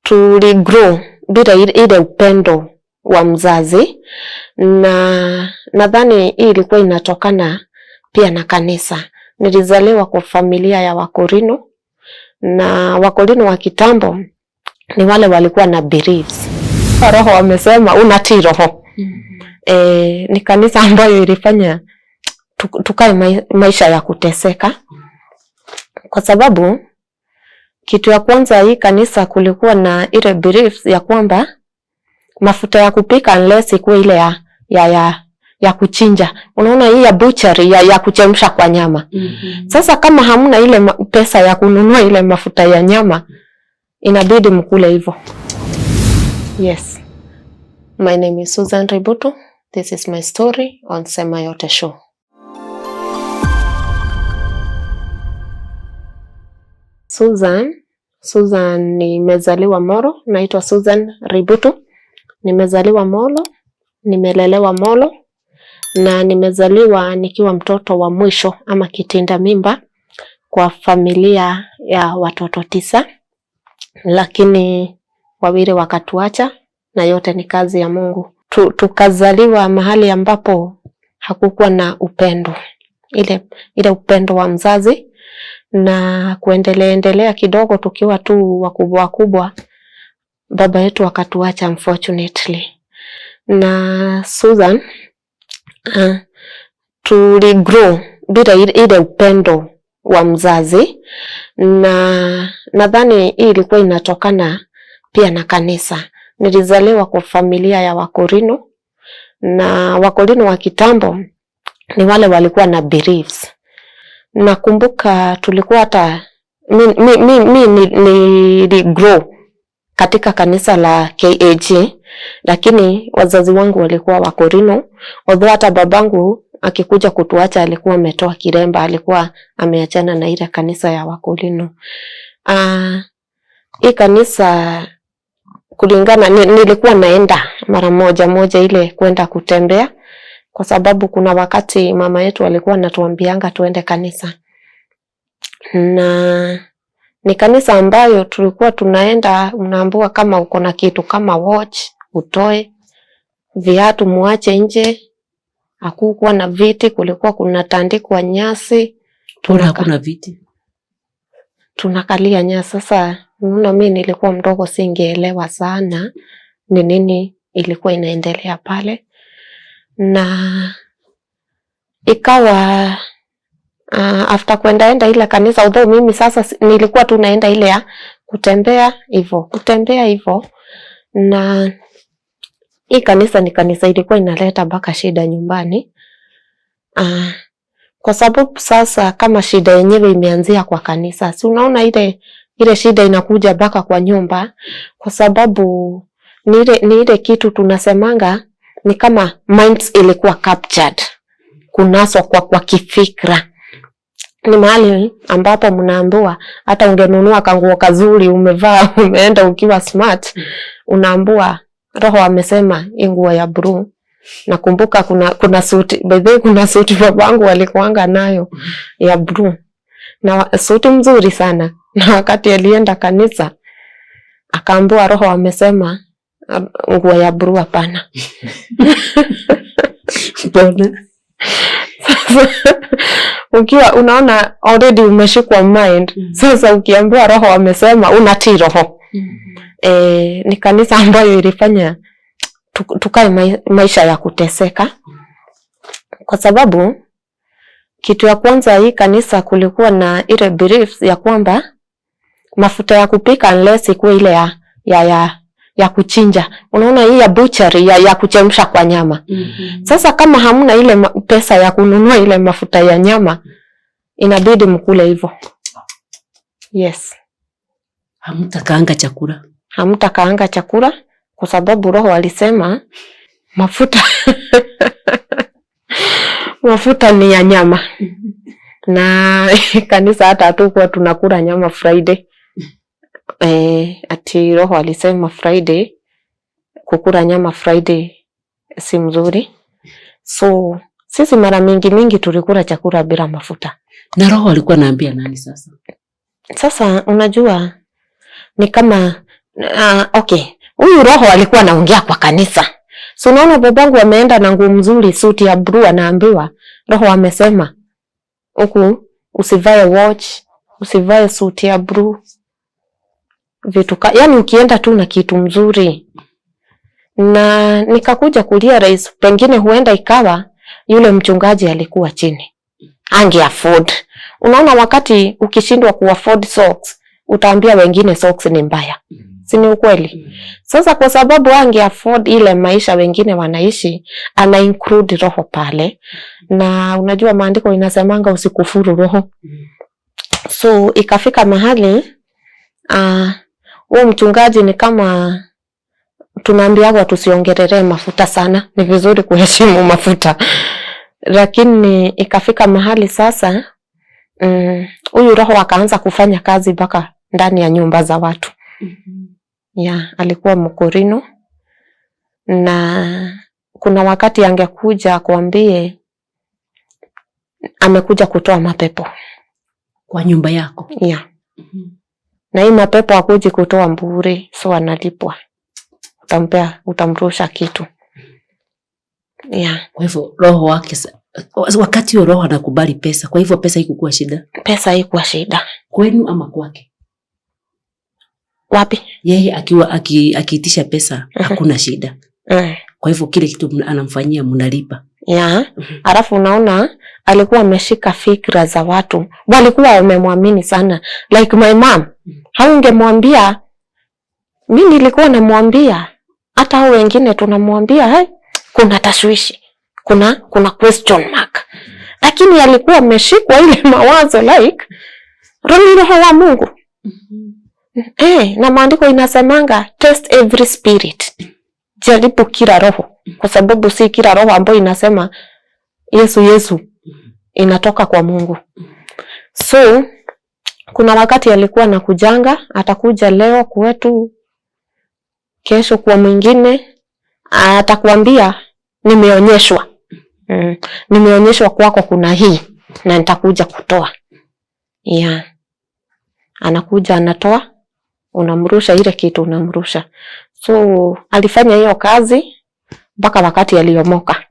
tuligrow bila ile upendo wa mzazi, na nadhani hii ilikuwa inatokana pia na kanisa. Nilizaliwa kwa familia ya Wakorino, na Wakorino wa kitambo ni wale walikuwa na beliefs. Roho wamesema unatii roho. Ni kanisa ambayo ilifanya tukae maisha ya kuteseka, kwa sababu kitu ya kwanza, hii kanisa kulikuwa na ile beliefs ya kwamba mafuta ya kupika unless ikuwe ile ya kuchinja. Unaona hii ya butchery ya kuchemsha kwa nyama. Sasa kama hamna ile pesa ya kununua ile mafuta ya nyama, inabidi mkule hivyo. Yes. My name is Susan Ributu. This is my story on Sema Yote Show. Susan nimezaliwa Molo, naitwa Susan Ributu. Nimezaliwa Molo, nimelelewa Molo, na nimezaliwa nikiwa mtoto wa mwisho ama kitinda mimba kwa familia ya watoto 9, lakini wawili wakatuacha, na yote ni kazi ya Mungu. Tukazaliwa mahali ambapo hakukuwa na upendo, ile upendo wa mzazi, na kuendelea kidogo tukiwa tu wakubwa, baba yetu akatuacha unfortunately. Na Susan tuligrow bila ile upendo wa mzazi, na nadhani hii ilikuwa inatokana pia na kanisa. Nilizaliwa kwa familia ya Wakorino, na Wakorino wa kitambo ni wale walikuwa na beliefs. Nakumbuka tulikuwa hata niligrow katika kanisa la KAG, lakini wazazi wangu walikuwa Wakorino. Although hata babangu akikuja kutuacha alikuwa ametoa kiremba, alikuwa ameachana na ile kanisa ya Wakorino. Hii kanisa kulingana nilikuwa naenda mara moja ile kwenda kutembea, kwa sababu kuna wakati mama yetu alikuwa anatuambianga tuende kanisa. Na ni kanisa ambayo tulikuwa tunaenda, unaambiwa kama uko na kitu kama watch utoe, viatu muache nje. Hakukuwa na viti, kulikuwa kunatandikwa nyasi. Kuna viti, tunakalia nyasi. Sasa mimi nilikuwa mdogo, singeelewa sana ni nini ilikuwa inaendelea pale, na ikawa after kwenda ile kanisa, although mimi sasa nilikuwa tu naenda ile ya kutembea hivyo, na hii kanisa ni kanisa ilikuwa inaleta mpaka shida nyumbani. Kwa sababu sasa kama shida yenyewe imeanzia kwa kanisa, si unaona ile shida inakuja mpaka kwa nyumba, kwa sababu ni ile kitu tunasemanga ni kama minds ilikuwa captured, kunaswa kwa kifikra. Ni mahali ambapo mnaambiwa hata ungenunua kanguo kazuri umevaa umeenda ukiwa smart, unaambiwa roho amesema nguo ya blue. Nakumbuka kuna suti, by the way kuna suti babangu walikuanga nayo ya blue, na suti mzuri sana, na wakati alienda kanisa akaambiwa roho amesema nguo ya blue hapana. Ukiwa unaona already umeshikwa mind. Sasa ukiambiwa roho amesema unatii roho. Ni kanisa ambayo ilifanya tukae maisha ya kuteseka, kwa sababu kitu ya kwanza, hii kanisa kulikuwa na ile beliefs ya kwamba mafuta ya kupika unless ikuwe ile ya kuchinja. Unaona hii ya butchery ya kuchemsha kwa nyama. Sasa kama hamna ile pesa ya kununua ile mafuta ya nyama, inabidi mkule hivyo. Yes. Hamtakaanga chakula kwa sababu roho alisema mafuta ni ya nyama. Na kanisa hata hatukuwa tunakula nyama Friday. Ati roho alisema Friday, kukula nyama Friday si mzuri. So sisi mara mingi tulikula chakula bila mafuta. Na roho alikuwa anaambia nani sasa? Sasa unajua ni kama Okay. Huyu roho alikuwa anaongea kwa kanisa. So unaona babangu ameenda na nguo mzuri, suti ya blue, anaambiwa roho amesema huku usivae watch, usivae suti ya blue. Yani ukienda tu na kitu mzuri. Na nikakuja kulia rais, pengine huenda ikawa yule mchungaji alikuwa chini. Ange afford. Unaona wakati ukishindwa ku afford socks, utaambia wengine socks ni mbaya. Si ni ukweli? Sasa kwa sababu ange afford ile maisha wengine wanaishi, ana include roho pale. Na unajua maandiko inasemanga usikufuru roho. So ikafika mahali huo mchungaji ni kama tunaambiwa tusiongelee mafuta sana, ni vizuri kuheshimu mafuta. Lakini ikafika mahali sasa huyu roho akaanza kufanya kazi mpaka ndani ya nyumba za watu. Alikuwa Mkorino, na kuna wakati angekuja kuambie amekuja kutoa mapepo kwa nyumba yako. Na hii mapepo hakuji kutoa mbure, so analipwa. Utamrusha kitu. Kwa hivyo roho wake, wakati roho anakubali pesa, kwa hivyo pesa haikuwa shida. Pesa haikuwa shida. Kwenu ama kwake? Wapi? Yeye akiwa akiitisha pesa hakuna shida. Kwa hivyo kile kitu anamfanyia mnalipa. Alafu unaona alikuwa ameshika fikra za watu. Walikuwa wamemwamini sana. Like my mom. Haungemwambia, mimi nilikuwa namwambia, hata hao wengine tunamwambia, kuna tashwishi. Kuna question mark. Lakini alikuwa ameshikwa ile mawazo like roho wa Mungu. Na maandiko inasemanga test every spirit. Jaribu kila roho, kwa sababu si kila roho ambayo inasema Yesu inatoka kwa Mungu. So kuna wakati alikuwa na kujanga, atakuja leo kwetu, kesho kwa mwingine, atakwambia nimeonyeshwa. Nimeonyeshwa kwako kuna hii na nitakuja kutoa. Anakuja anatoa, unamrusha ile kitu unamrusha. So alifanya hiyo kazi mpaka wakati aliomoka.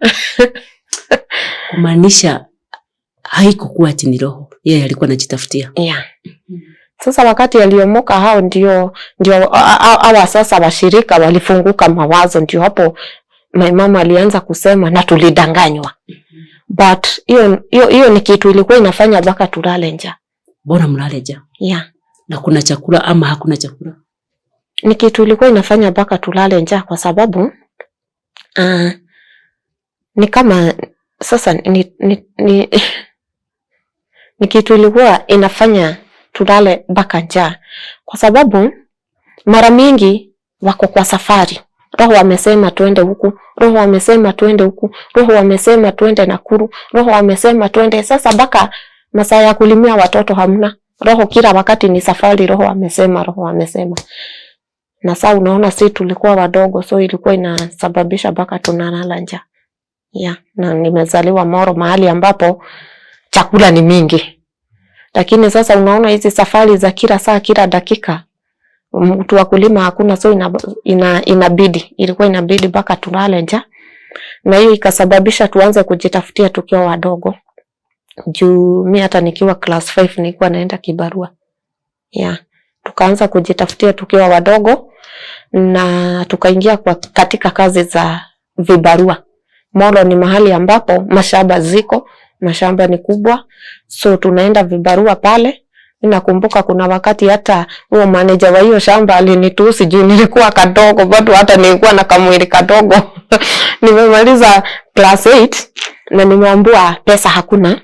Kumaanisha haikuwa ati ni roho, yeye alikuwa anajitafutia. Sasa wakati aliomoka hao ndio hawa sasa washirika walifunguka mawazo, ndio hapo my mama alianza kusema na tulidanganywa. But hiyo ni kitu ilikuwa inafanya mpaka tulale njaa. Bora mlale njaa? Na kuna chakula ama hakuna chakula? Ni kitu ilikuwa inafanya mpaka tulale njaa, kwa sababu ni kama sasa ni kitu ilikuwa inafanya tulale mpaka njaa, kwa sababu mara mingi wako kwa safari. Roho amesema tuende huku, roho amesema tuende huku, roho amesema tuende Nakuru, roho amesema tuende. Sasa mpaka masaa ya kulimia watoto hamna. Roho kila wakati ni safari, roho amesema. Na sasa unaona si tulikuwa wadogo, so ilikuwa inasababisha mpaka tunalala njaa. Na nimezaliwa Moro, mahali ambapo chakula ni mingi. Lakini sasa unaona hizi safari za kila saa kila dakika, mtu wa kulima hakuna, so ilikuwa inabidi mpaka tulale njaa. Na hiyo ikasababisha tuanze kujitafutia tukiwa wadogo. Juu mimi hata nikiwa class 5 nilikuwa naenda kibarua. Tukaanza kujitafutia tukiwa wadogo na tukaingia katika kazi za vibarua. Moro ni mahali ambapo mashamba ziko, mashamba ni kubwa, so tunaenda vibarua pale. Ninakumbuka kuna wakati hata huyo manager wa hiyo shamba alinitusi juu nilikuwa kadogo, bado hata nilikuwa na kamwili kadogo. Nimemaliza class 8 na nimeambiwa pesa hakuna,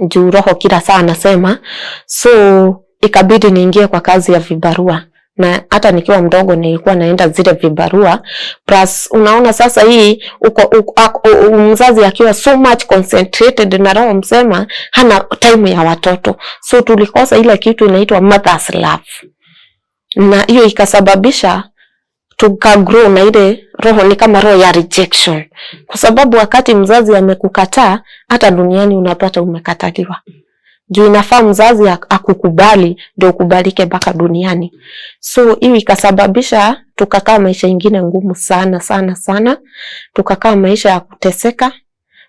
juu roho kila saa anasema. So ikabidi niingie kwa kazi ya vibarua. Na hata nikiwa mdogo nilikuwa naenda zile vibarua. Plus unaona sasa hii mzazi akiwa so much concentrated na roho msema hana time ya watoto. So tulikosa ile kitu inaitwa mother's love. Na hiyo ikasababisha tukagrow na ile roho ni kama roho ya rejection. Kwa sababu wakati mzazi amekukataa, hata duniani unapata umekataliwa. Juu inafaa mzazi akukubali ndio ukubalike mpaka duniani. So hiyo ikasababisha tukakaa maisha ingine ngumu sana sana sana. Tukakaa maisha ya kuteseka,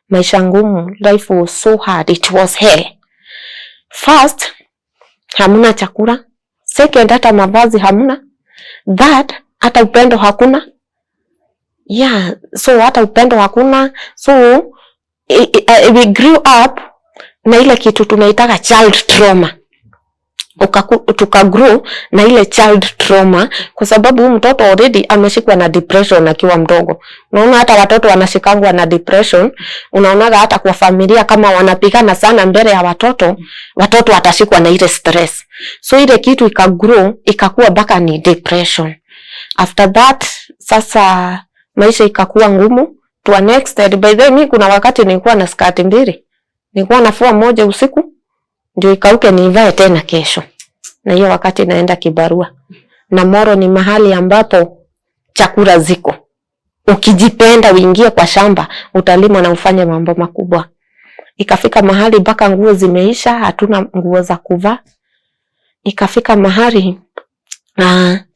maisha ngumu. Life was so hard, it was hell. First, hamuna chakula. Second, hata mavazi hamuna. That, hata upendo hakuna. Yeah, so hata upendo hakuna. So we grew up na ile kitu tunaitaka child trauma. Tukagrow na ile child trauma kwa sababu mtoto already ameshikwa na depression akiwa mdogo. Unaona hata watoto wanashikangwa na depression, unaonaga hata kwa familia kama wanapigana sana mbele ya watoto watashikwa na ile stress. So ile kitu ikagrow ikakuwa baka ni depression. After that sasa maisha ikakuwa ngumu to an extent. By the way, mimi kuna wakati nilikuwa na skati 2. Nilikuwa nafua moja usiku ndio ikauke nivae tena kesho. Na hiyo wakati naenda kibarua. Na Moro ni mahali ambapo chakula ziko. Ukijipenda uingie kwa shamba, utalima na ufanye mambo makubwa. Ikafika mahali mpaka nguo zimeisha, hatuna nguo za kuvaa. Ikafika mahali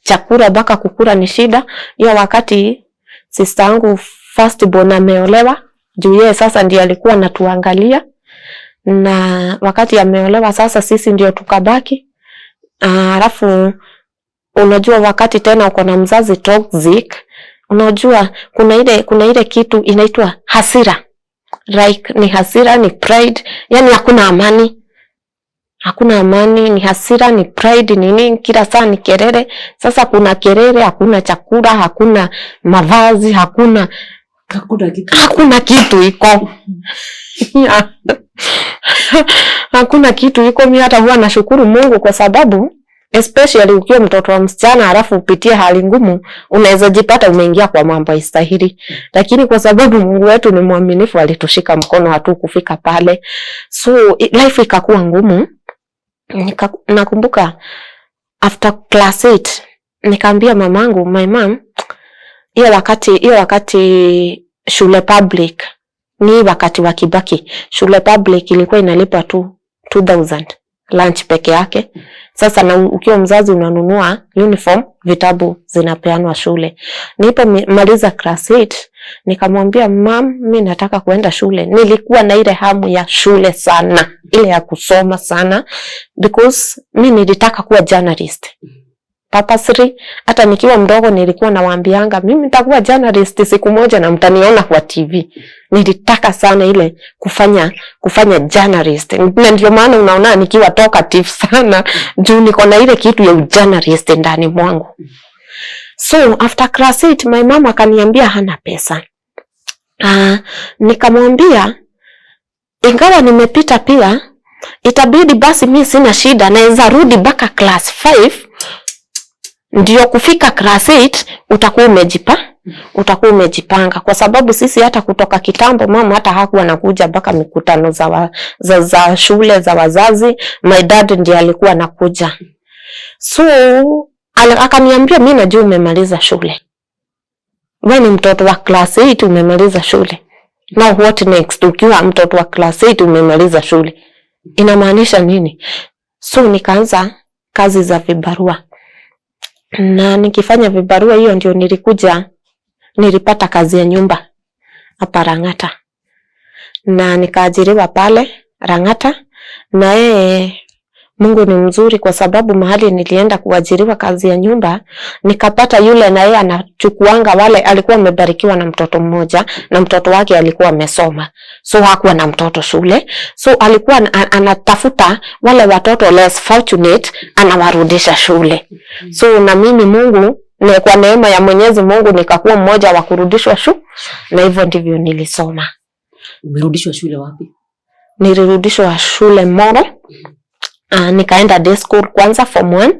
chakula mpaka kukula ni shida. Hiyo wakati sister yangu first born ameolewa, juu yeye sasa ndiye alikuwa anatuangalia. Na wakati ameolewa sasa sisi ndio tukabaki. Alafu unajua wakati tena uko na mzazi toxic, unajua kuna ile kitu inaitwa hasira. Like ni hasira, ni pride, yani hakuna amani. Hakuna amani, ni hasira, ni pride, nini, kila saa ni kelele. Sasa kuna kelele, hakuna chakula, hakuna mavazi, hakuna kitu iko. Hakuna kitu iko. Mimi hata huwa nashukuru Mungu kwa sababu especially ukiwa mtoto wa msichana alafu upitie hali ngumu, unaweza jipata umeingia kwa mambo istahili. Lakini kwa sababu Mungu wetu ni mwaminifu, alitushika mkono hatu kufika pale. So life ikakuwa ngumu. Nakumbuka after class 8 nikaambia mamangu, my mom, hiyo wakati shule public ni wakati wa Kibaki. Shule public ilikuwa inalipa tu 2000 lunch peke yake. Sasa na ukiwa mzazi unanunua uniform, vitabu zinapeanwa shule. Nilipomaliza class 8 nikamwambia mom, mimi nataka kuenda shule. Nilikuwa na ile hamu ya shule sana, ile ya kusoma sana, because mimi nilitaka kuwa journalist. Purposely, hata nikiwa mdogo nilikuwa nawaambianga mimi nitakuwa journalist siku moja na mtaniona kwa TV. Nilitaka sana ile kufanya journalist. Na ndio maana unaona nikiwa talkative sana juu niko na ile kitu ya journalist ndani mwangu. So after class 8 my mama akaniambia hana pesa. Nikamwambia ingawa nimepita pia itabidi basi mimi sina shida, naweza rudi mpaka class 5. Ndio kufika class 8 utakuwa umejipanga kwa sababu sisi hata kutoka kitambo mama hata hakuwa anakuja mpaka mikutano za shule za wazazi. My dad ndiye alikuwa anakuja. So akaniambia mimi najua umemaliza shule. Wewe ni mtoto wa class 8 umemaliza shule. Now what next? Ukiwa mtoto wa class 8 umemaliza shule, inamaanisha nini? So nikaanza kazi za vibarua. Na nikifanya vibarua hiyo ndio nilipata kazi ya nyumba hapa Rangata. Na nikaajiriwa pale Rangata. Na Mungu ni mzuri kwa sababu mahali nilienda kuajiriwa kazi ya nyumba, nikapata yule na yeye anachukuanga wale, alikuwa amebarikiwa na mtoto mmoja na mtoto wake alikuwa amesoma. So hakuwa na mtoto shule. So alikuwa anatafuta wale watoto less fortunate anawarudisha shule. So na mimi Mungu kwa neema ya Mwenyezi Mungu nikakuwa mmoja wa kurudishwa shule, na hivyo ndivyo nilisoma. Umerudishwa shule wapi? Nilirudishwa shule Moro. Nikaenda day school kwanza form 1.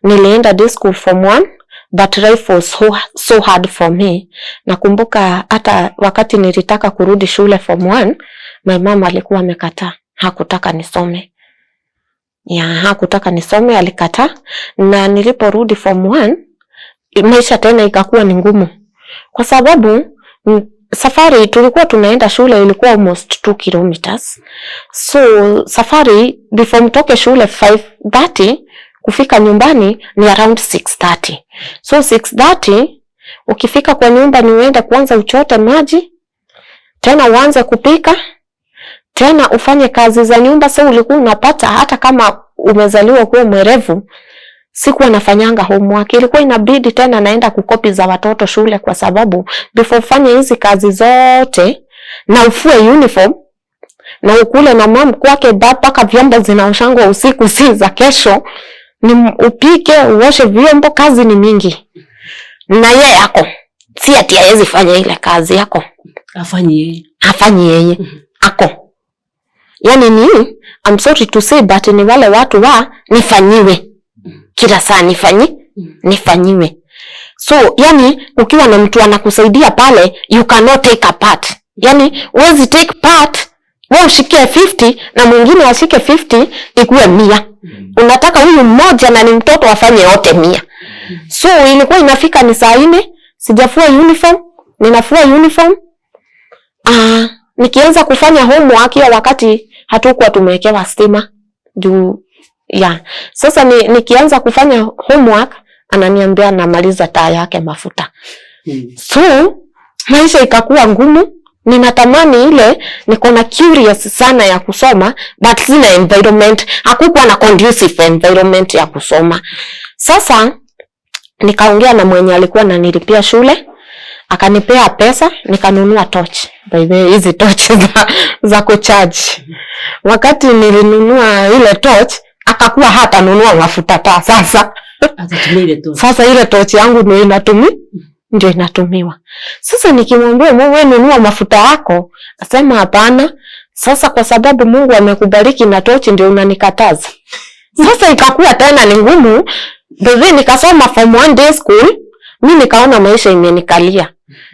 Nilienda day school form 1 but life was so hard for me. Nakumbuka hata wakati nilitaka kurudi shule form 1, my mama alikuwa amekataa. Hakutaka nisome. Hakutaka nisome, alikataa. Na niliporudi form 1 maisha tena ikakuwa ni ngumu. Kwa sababu safari tulikuwa tunaenda shule ilikuwa almost 2 kilometers. So safari before mtoke shule 5:30 kufika nyumbani ni around 6:30. So 6:30 ukifika kwa nyumba ni uende kwanza uchote maji, tena uanze kupika, tena ufanye kazi za nyumba. So ulikuwa unapata hata kama umezaliwa kuwa mwerevu, sikuwa nafanyanga homework. Ilikuwa inabidi tena naenda kukopi za watoto shule, kwa sababu before ufanye hizi kazi zote na ufue uniform na ukule na mom kwake mpaka vyombo zinaoshangwa usiku si za kesho, ni upike uoshe vyombo, kazi ni mingi. Na yeye yako si ati hawezi fanya ile kazi yako, afanye yeye ako. Yani ni I'm sorry to say but ni wale watu wa nifanyiwe kila saa, nifanyiwe. So yani ukiwa na mtu anakusaidia pale, you cannot take a part. Yani huwezi take part, wewe ushike 50 na mwingine ashike 50 ikuwe 100. Unataka huyu mmoja na ni mtoto afanye yote 100. So ilikuwa inafika ni saa 4 sijafua uniform, ninafua uniform. Nikianza kufanya homework ya wakati hatukuwa tumewekewa stima juu ya. Sasa nikianza kufanya homework ananiambia namaliza taa yake mafuta. So maisha ikakuwa ngumu. Ninatamani ile, niko na curious sana ya kusoma but sina environment, hakukuwa na conducive environment ya kusoma. Sasa nikaongea na mwenye alikuwa ananilipia shule, akanipea pesa, nikanunua torch. By the way, hizi torch za kucharge. Wakati nilinunua ile torch, akakuwa hata nunua mafuta taa. Sasa ile torch yangu ndio inatumiwa. Sasa nikimwambia wewe nunua mafuta yako, asema hapana. Sasa kwa sababu Mungu amekubariki na torch ndio unanikataza. Sasa ikakuwa tena ni ngumu. Basi nikasoma form 1 day school, mimi nikaona maisha imenikalia.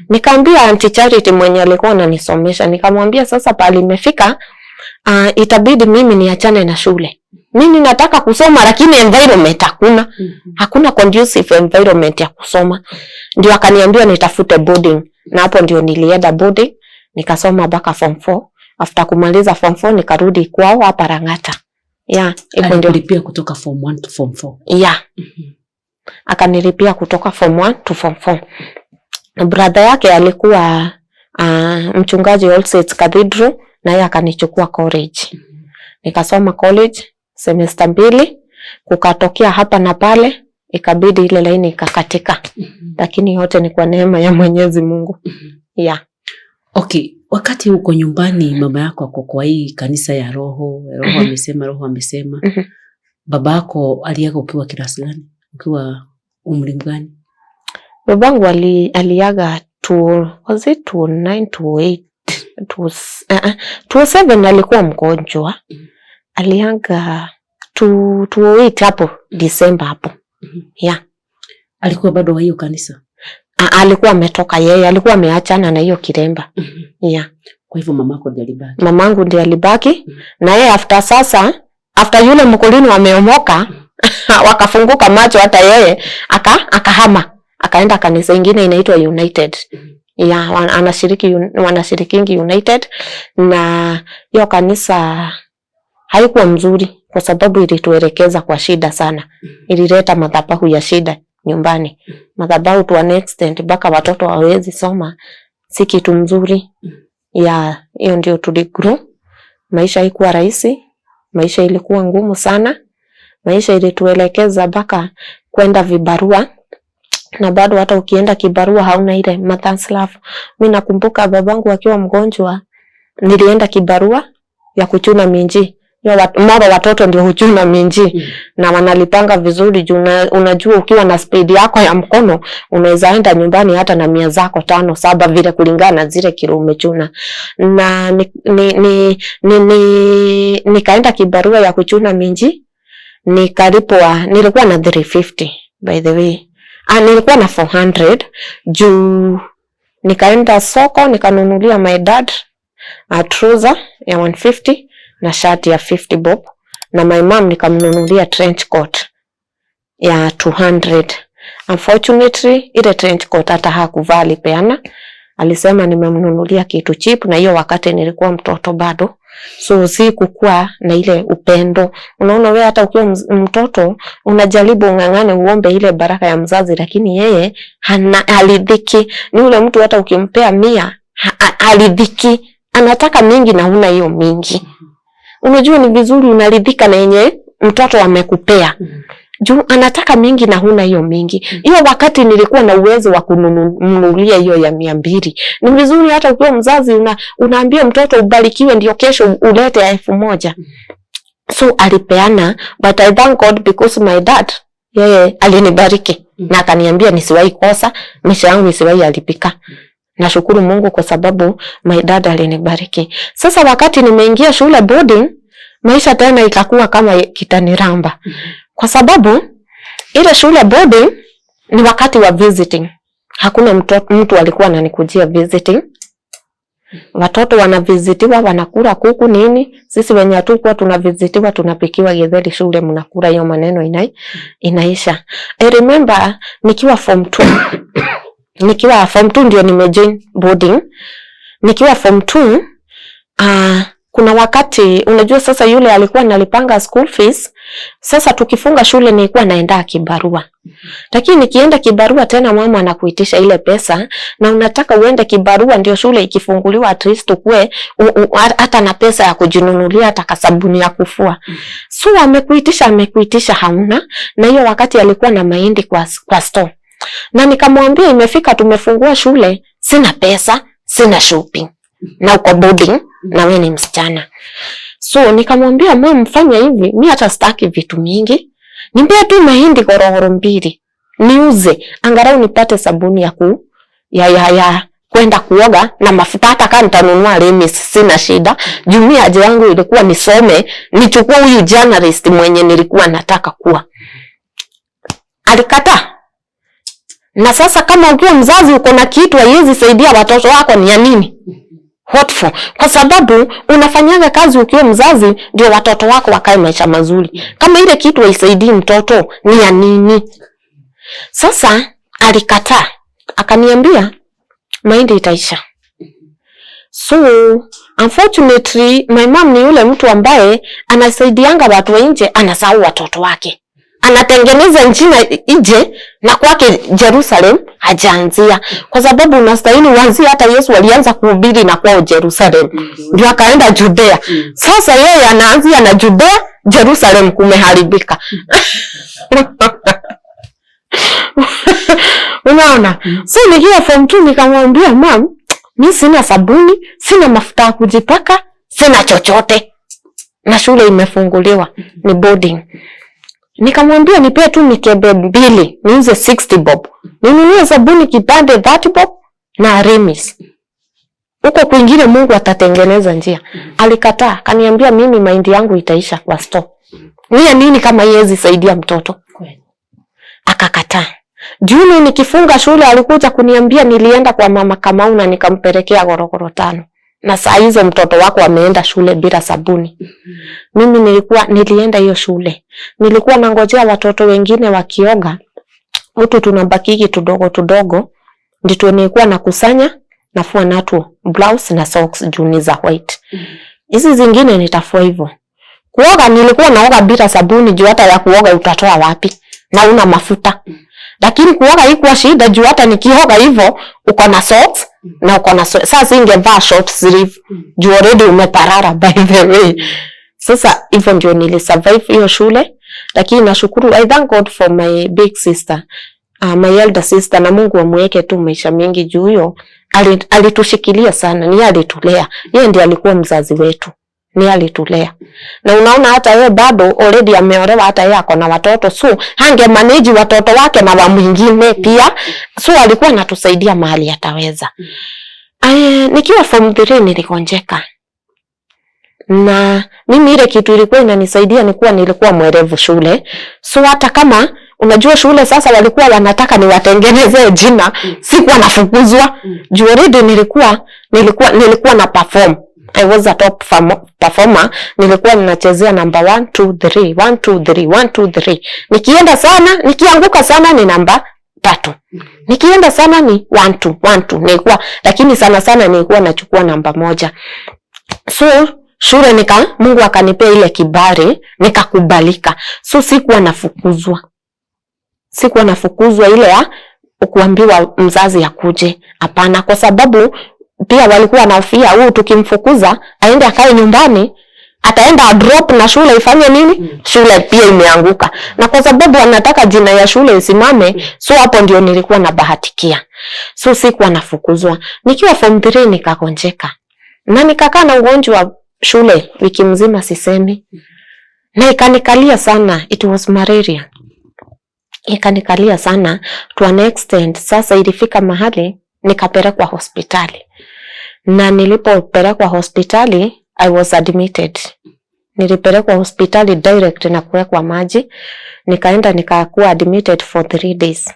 Nikaambia Auntie Charity mwenye alikuwa ananisomesha, nikamwambia sasa pale imefika, itabidi mimi niachane na shule. Mimi nataka kusoma lakini environment hakuna conducive environment ya kusoma. Ndio akaniambia nitafute boarding, na hapo ndio nilienda boarding nikasoma mpaka form 4. After kumaliza form 4 nikarudi kwao hapa Rangata. Ipo ndio nilipia kutoka form 1 to form 4. Akanilipia kutoka form 1 to form 4. Brother yake alikuwa mchungaji All Saints Cathedral, na yeye akanichukua college. Nikasoma college semester 2, kukatokea hapa na pale, ikabidi ile laini ikakatika. Lakini yote ni kwa neema ya Mwenyezi Mungu. Okay, wakati uko nyumbani mama yako ako kwa hii kanisa ya roho amesema. Babako aliaga ukiwa kiasi gani? Ukiwa umri gani? Babangu aliaga was it 29 to 8 to 7 alikuwa mgonjwa. Aliaga to 8 hapo December hapo. Alikuwa bado wa hiyo kanisa? Alikuwa ametoka yeye, alikuwa ameachana na hiyo kiremba. Kwa hivyo mamako ndiye alibaki. Mamangu ndiye alibaki, na yeye after yule mkulini wameomoka, wakafunguka macho, hata yeye akahama, akaenda kanisa ingine inaitwa United. Wanashirikingi United, na hiyo kanisa haikuwa mzuri kwa sababu ilituelekeza kwa shida sana. Ilileta madhabahu ya shida nyumbani. Madhabahu to an extent mpaka watoto hawezi soma, si kitu mzuri. Hiyo ndio tuligrow. Maisha haikuwa rahisi, maisha ilikuwa ngumu sana. Maisha ilituelekeza mpaka kwenda vibarua, na bado hata ukienda kibarua hauna ile mother's love. Mimi nakumbuka babangu akiwa mgonjwa, nilienda kibarua ya kuchuna minji. Mara watoto ndio huchuna minji, na wanalipanga vizuri juu unajua ukiwa na speed yako ya mkono unaweza enda nyumbani hata na 100 zako 5 7 vile kulingana na zile kilo umechuna. Na nikaenda kibarua ya kuchuna minji, nikalipwa, nilikuwa na 350 by the way. Nilikuwa na 400 juu nikaenda soko nikanunulia my dad trouser ya 150 na shati ya 50 bob, na my mom nikamnunulia trench coat ya 200. Unfortunately ile trench coat hata hakuvaa, alipeana, alisema nimemnunulia kitu cheap, na hiyo wakati nilikuwa mtoto bado. So si kukua na ile upendo. Unaona wewe hata ukiwa mtoto unajaribu ung'ang'ane uombe ile baraka ya mzazi, lakini yeye halidhiki. Ni ule mtu hata ukimpea 100 halidhiki. Anataka mingi na huna hiyo mingi. Unajua ni vizuri unaridhika na yenye mtoto amekupea. Juu anataka mingi na huna hiyo mingi. Hiyo wakati nilikuwa na uwezo wa kununulia hiyo ya 200. Ni vizuri hata ukiwa mzazi unaambia mtoto ubarikiwe ndio kesho ulete ya 1000. So alipeana, but I thank God because my dad yeye alinibariki na akaniambia nisiwahi kosa, maisha yangu nisiwahi haribika. Nashukuru Mungu kwa sababu my dad alinibariki. Sasa wakati nimeingia shule boarding, maisha tena ikakuwa kama kitaniramba. Kwa sababu ile shule boarding ni wakati wa visiting. Hakuna mtu alikuwa ananikujia visiting. Watoto wanavisitiwa, wanakula kuku nini. Sisi wenye hatukuwa tunavisitiwa, tunapikiwa githeri shule, mnakula. Hiyo maneno inaisha. I remember nikiwa form 2. Nikiwa form 2 ndio nimejoin boarding. Nikiwa form 2 kuna wakati unajua sasa yule alikuwa analipanga school fees. Sasa tukifunga shule nilikuwa naenda kibarua. Lakini nikienda kibarua tena mama anakuitisha ile pesa, na unataka uende kibarua ndio shule ikifunguliwa at least ukue hata na pesa ya kujinunulia hata kasabuni ya kufua. So amekuitisha hauna, na hiyo wakati alikuwa na mahindi kwa store. Na nikamwambia imefika tumefungua shule, sina pesa, sina shopping. Na uko boarding na wewe ni msichana. So nikamwambia mama fanya hivi, mimi hata sitaki vitu mingi. Nipe tu mahindi gorogoro 2. Niuze, angalau nipate sabuni ya kwenda kuoga na mafuta, hata kama nitanunua Remis sina shida. Jumia haja yangu ilikuwa nisome, nichukue huyu journalist mwenye nilikuwa nataka kuwa. Alikataa. Na sasa kama ukiwa mzazi uko na kitu haiwezi saidia watoto wako ni ya nini? What for? Kwa sababu unafanyaga kazi ukiwa mzazi ndio watoto wako wakae maisha mazuri. Kama ile kitu haisaidii mtoto ni ya nini? Sasa alikataa. Akaniambia mahindi itaisha. So unfortunately my mom ni yule mtu ambaye anasaidianga watu wa nje, anasahau watoto wake. Anatengeneza njina nje na kwake Jerusalem hajaanzia. Kwa sababu unastahili uanzie, hata Yesu alianza kuhubiri na kwao Jerusalem. Ndio akaenda Judea. Sasa yeye anaanzia na Judea, Jerusalem kumeharibika. Unaona? So nikiwa form 2 nikamwambia mom, mimi sina sabuni, sina mafuta ya kujipaka, sina chochote. Na shule imefunguliwa, ni boarding. Nikamwambia nipe tu mikebe 2, niuze 60 bob. Ninunue sabuni kipande 30 bob na Remis. Huko kwingine Mungu atatengeneza njia. Alikataa, kaniambia mimi mahindi yangu itaisha kwa store. Nini kama yezi saidia mtoto? Akakataa. Juni nikifunga shule alikuja kuniambia nilienda kwa mama Kamau na nikampelekea gorogoro 5. Na saa hizo mtoto wako ameenda shule bila sabuni. Mimi nilienda hiyo shule. Nilikuwa nangojea watoto wengine wakioga. Mtu tunabakiki tudogo. Ndito nilikuwa nakusanya, nafua natu blouse na socks juni za white. Hizi zingine nitafua hivyo. Kuoga nilikuwa naoga bila sabuni juu hata ya kuoga utatoa wapi? Na una mafuta. Lakini kuoga haikuwa shida juu hata nikioga hivyo uko na socks na uko na sasa ingevaa short sleeve juu already umeparara by the way. Sasa hivyo ndio nilisurvive hiyo shule, lakini nashukuru, I thank God for my big sister, my elder sister, na Mungu amweke tu maisha mengi juu hiyo alitushikilia sana, ni alitulea. Yeye ndiye alikuwa mzazi wetu. Ni alitulea. Na unaona hata yeye bado already ameolewa, hata yeye ako na watoto, so hange manage watoto wake na wa mwingine pia. So alikuwa anatusaidia mahali ataweza. Nikiwa form 3 nilikonjeka. Na mimi ile kitu ilikuwa inanisaidia nilikuwa mwerevu shule. So hata kama unajua shule sasa walikuwa wanataka niwatengeneze jina, sikuwa nafukuzwa. Juu already nilikuwa na perform. I was a top performer. Nilikuwa ninachezea number 1 2 3 1 2 3 1 2 3. Nikienda sana, nikianguka sana ni namba 3. Nikienda sana ni 1-2 nilikuwa, lakini sana sana nilikuwa nachukua namba 1. So shule Mungu akanipea ile kibali, nikakubalika. So sikuwa nafukuzwa ile ya kuambiwa mzazi akuje. Hapana, kwa sababu pia walikuwa nahofia huyu tukimfukuza aende akae nyumbani, ataenda drop na shule ifanye nini? Shule pia imeanguka. Na kwa sababu wanataka jina ya shule isimame, so hapo ndio nilikuwa nabahatikia. So sikuwa nafukuzwa. Nikiwa form 3 nikagonjeka. Na nikakaa na ugonjwa shule wiki mzima sisemi. Na ikanikalia sana, it was malaria. Ikanikalia sana to an extent. Sasa ilifika mahali nikapelekwa hospitali. Na nilipopelekwa hospitali, I was admitted. Nilipelekwa hospitali direct na kuwekwa maji. Nikaenda nikakuwa admitted for 3 days.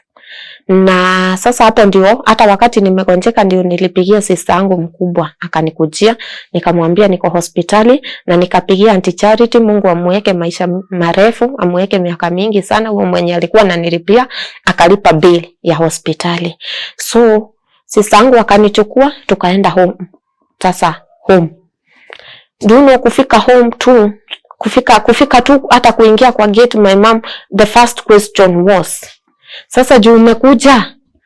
Na sasa hapo ndio hata wakati nimegonjeka ndio nilipigia sister yangu mkubwa akanikujia, nikamwambia niko hospitali, na nikapigia Auntie Charity, Mungu amweke maisha marefu, amweke miaka mingi sana, huyo mwenye alikuwa ananilipia akalipa bill ya hospitali. So sister yangu akanichukua tukaenda home. Sasa home, ndio kufika home tu, kufika tu hata kuingia kwa gate, my mom the first question was, sasa juu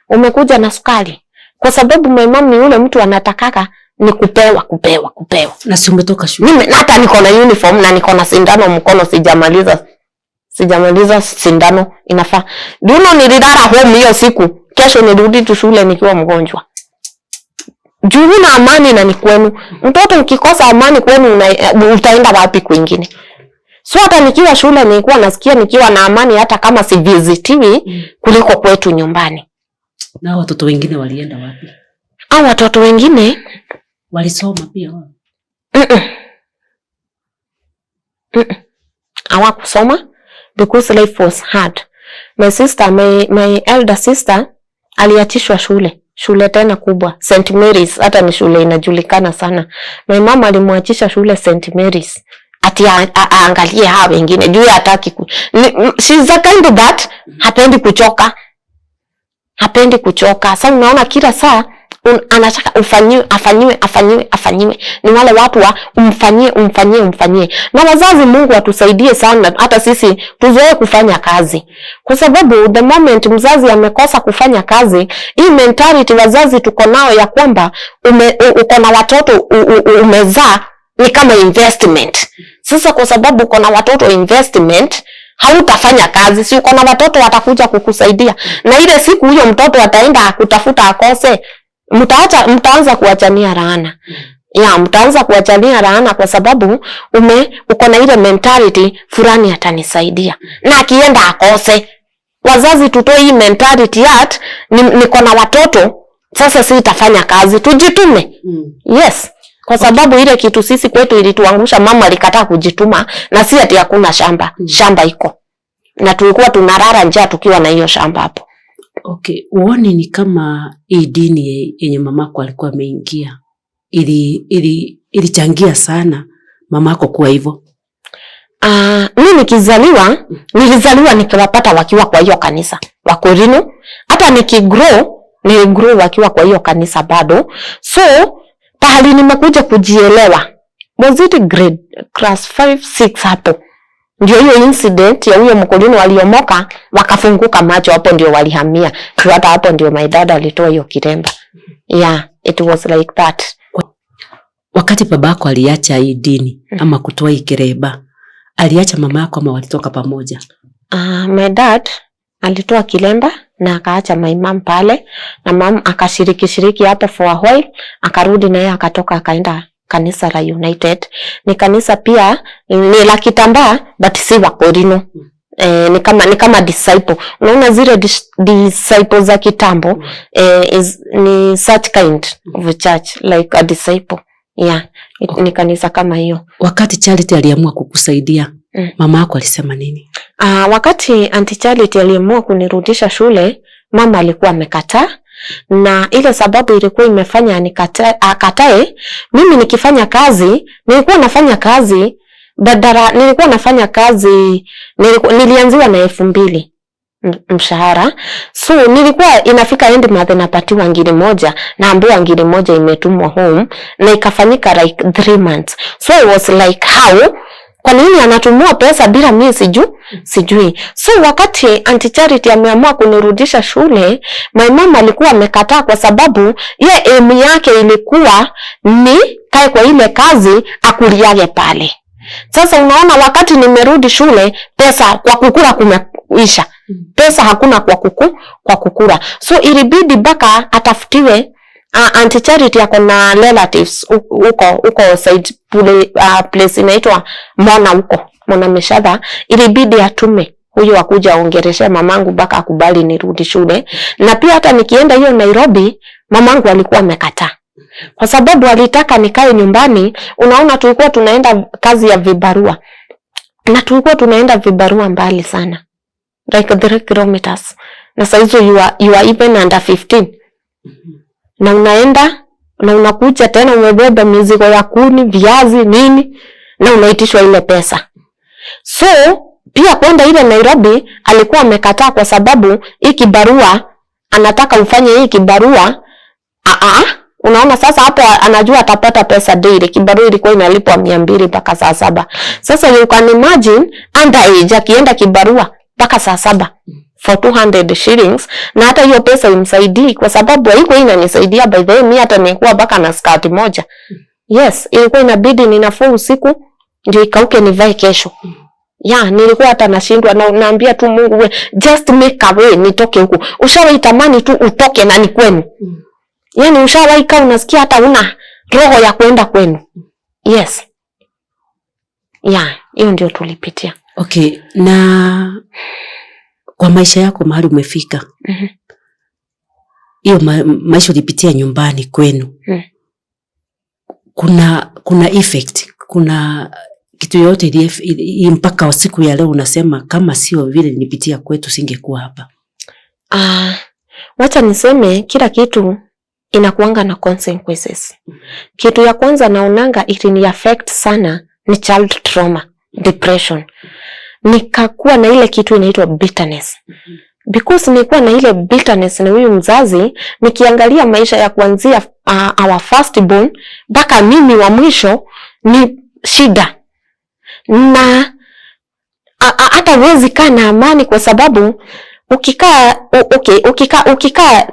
umekuja na sukari, kwa sababu my mom ni yule mtu anatakaka ni kupewa. Na si umetoka shule? Mimi hata niko na uniform na niko na sindano mkono, sijamaliza sindano inafaa. Ndio nililala home hiyo siku, kesho nirudi tu shule nikiwa mgonjwa. Juu huna amani na ni kwenu. Mtoto ukikosa amani kwenu utaenda wapi kwingine? So hata nikiwa shule nilikuwa nasikia nikiwa na amani hata kama si visitiwi kuliko kwetu nyumbani. Na watoto wengine walienda wapi? Au watoto wengine walisoma pia wao? Hawakusoma because life was hard. My elder sister aliachishwa shule tena kubwa, St. Mary's, hata ni shule inajulikana sana. My mama alimwachisha shule St. Mary's ati aangalie hawa wengine juu hataki she's a kind of that, hapendi kuchoka. Sasa unaona kila saa anataka afanyiwe. Ni wale watu wa umfanyie. Na wazazi, Mungu atusaidie sana hata sisi tuzoe kufanya kazi. Kwa sababu the moment mzazi amekosa kufanya kazi, hii mentality wazazi tuko nao ya kwamba uko na watoto umezaa ni kama investment. Sasa kwa sababu uko na watoto investment, hautafanya kazi, si uko na watoto watakuja kukusaidia. Na ile siku huyo mtoto ataenda kutafuta akose, mtaanza kuachania laana. Mtaanza kuachania laana kwa sababu uko na ile mentality fulani atanisaidia. Na akienda akose. Wazazi tutoe hii mentality at niko na watoto, sasa sitafanya kazi, tujitume. Yes. Kwa sababu ile kitu sisi kwetu ilituangusha, mama alikataa kujituma, na si ati hakuna shamba. Shamba iko. Na tulikuwa tunarara njaa tukiwa na hiyo shamba hapo. Okay, uone ni kama hii dini yenye mamako alikuwa ameingia ilichangia sana mamako kuwa hivyo. Mimi nilizaliwa nikiwapata wakiwa kwa hiyo kanisa wa Korino. Hata niligrow wakiwa kwa hiyo kanisa bado. So pahali nimekuja kujielewa, was it class 5, 6 hapo. Ndio hiyo incident ya huyo mkolino waliomoka wakafunguka macho, hapo ndio walihamia. Hata hapo ndio my dad alitoa hiyo kiremba. It was like that. Wakati babako aliacha hii dini ama kutoa hii kiremba, aliacha mama yako ama walitoka pamoja? My dad alitoa kiremba na akaacha my mom pale, na mom akashiriki hapo for a while, akarudi na yeye akatoka akaenda kanisa la United. Ni kanisa pia ni la Kitambaa but si wa Korino. Ni kama disciple. Unaona zile disciples za kitambo, ni such kind of church like a disciple. Ni kanisa kama hiyo. Wakati Charity aliamua kukusaidia, mama yako alisema nini? Wakati Auntie Charity aliamua kunirudisha shule, mama alikuwa amekataa. Na ile sababu ilikuwa imefanya akatae, mimi nikifanya kazi, nilikuwa nafanya kazi, nilianziwa na 2,000. mshahara. So nilikuwa inafika end month napatiwa 1,000 naambiwa 1,000 imetumwa home na ikafanyika like 3 months. So I was like how? Kwa nini anatumua pesa bila mimi sijui. So wakati Auntie Charity ameamua kunirudisha shule, my mama alikuwa amekataa kwa sababu ye aim yake ilikuwa ni kae kwa ile kazi akuliage pale. Sasa unaona wakati nimerudi shule pesa kwa kukula kumeisha. Pesa hakuna kwa kukula. So ilibidi baka atafutiwe Auntie Charity yako na relatives uko side place inaitwa Mona Meshadha, ilibidi atume huyo akuja aongereshe mamangu baka akubali nirudi shule. Na pia hata nikienda hiyo Nairobi mamangu alikuwa amekataa. Kwa sababu alitaka nikae nyumbani. Unaona tulikuwa tunaenda kazi ya vibarua. Na tulikuwa tunaenda vibarua mbali sana. Like 3 kilometers. Na saa hizo you are even under 15. Na unaenda na unakuja tena umebeba mizigo ya kuni, viazi, nini na unaitishwa ile pesa. So pia kwenda ile Nairobi alikuwa amekataa kwa sababu hii kibarua anataka ufanye hii kibarua. Unaona sasa hapo anajua atapata pesa daily. Kibarua ilikuwa inalipwa 200 mpaka saa 7. Sasa you can imagine underage akienda kibarua mpaka saa 7 for 200 shillings na hata hiyo pesa imsaidii kwa sababu haiko inanisaidia by the way mimi hata nilikuwa baka na skati moja. Yes, ilikuwa inabidi ninafua usiku ndio ikauke nivae kesho. Nilikuwa hata nashindwa na naambia tu Mungu we just make a way nitoke huko. Ushawahi tamani tu utoke na ni kwenu. Yaani ushawahi kaa unasikia hata una roho ya kwenda kwenu. Yes. Hiyo ndio tulipitia. Okay, na kwa maisha yako mahali umefika. Hiyo maisha ulipitia nyumbani kwenu. Kuna effect, kuna kitu yote mpaka siku ya leo unasema kama sio vile nilipitia kwetu singekuwa hapa. Wacha niseme kila kitu inakuanga na consequences. Kitu ya kwanza naonanga ilini affect sana ni child trauma, depression. Nikakuwa na ile kitu inaitwa bitterness. Because nilikuwa na ile bitterness na huyu mzazi, nikiangalia maisha ya kuanzia our first born mpaka mimi wa mwisho ni shida. Na hata huwezi kaa na amani kwa sababu ukikaa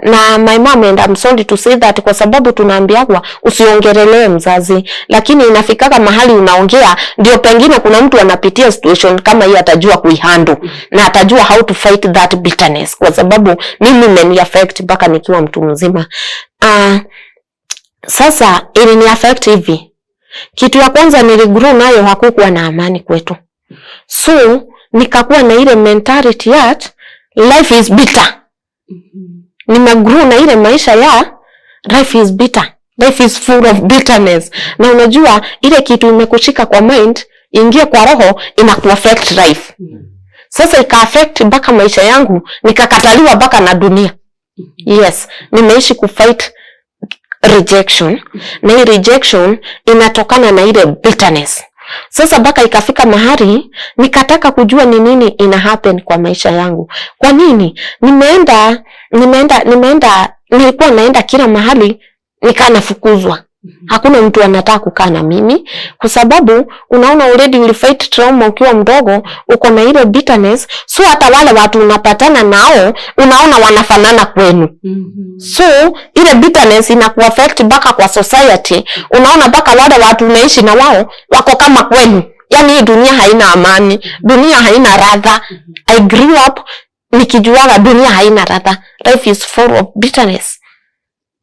na my mom and I'm sorry to say that kwa sababu tunaambiwa usiongerelee mzazi, lakini inafikaka mahali unaongea ndio pengine kuna mtu anapitia situation kama hii atajua kuihandle na atajua how to fight that bitterness kwa sababu mimi imeni affect mpaka nikiwa mtu mzima. Sasa ilini affect hivi. Kitu ya kwanza niligrow nayo hakukuwa na amani kwetu. So nikakuwa na ile mentality yet life is bitter. Nimegrow na ile maisha ya life is bitter. Life is full of bitterness. Na unajua ile kitu imekushika kwa mind, ingie kwa roho inakuaffect life. Sasa ika-affect mpaka maisha yangu, nikakataliwa mpaka na dunia. Yes, nimeishi kufight rejection. Na hii rejection inatokana na ile bitterness. Sasa mpaka ikafika mahali nikataka kujua ni nini ina happen kwa maisha yangu. Kwa nini? Nilikuwa naenda kila mahali nikaa nafukuzwa. Hakuna mtu anataka kukaa na mimi kwa sababu unaona already ulifight trauma ukiwa mdogo, uko na ile bitterness. So hata wale watu unapatana nao unaona wanafanana kwenu. So ile bitterness inakuaffect mpaka kwa society. Unaona mpaka wale watu unaishi na wao wako kama kwenu. Yaani hii dunia haina amani, dunia haina radha. I grew up nikijua dunia haina radha. Life is full of bitterness.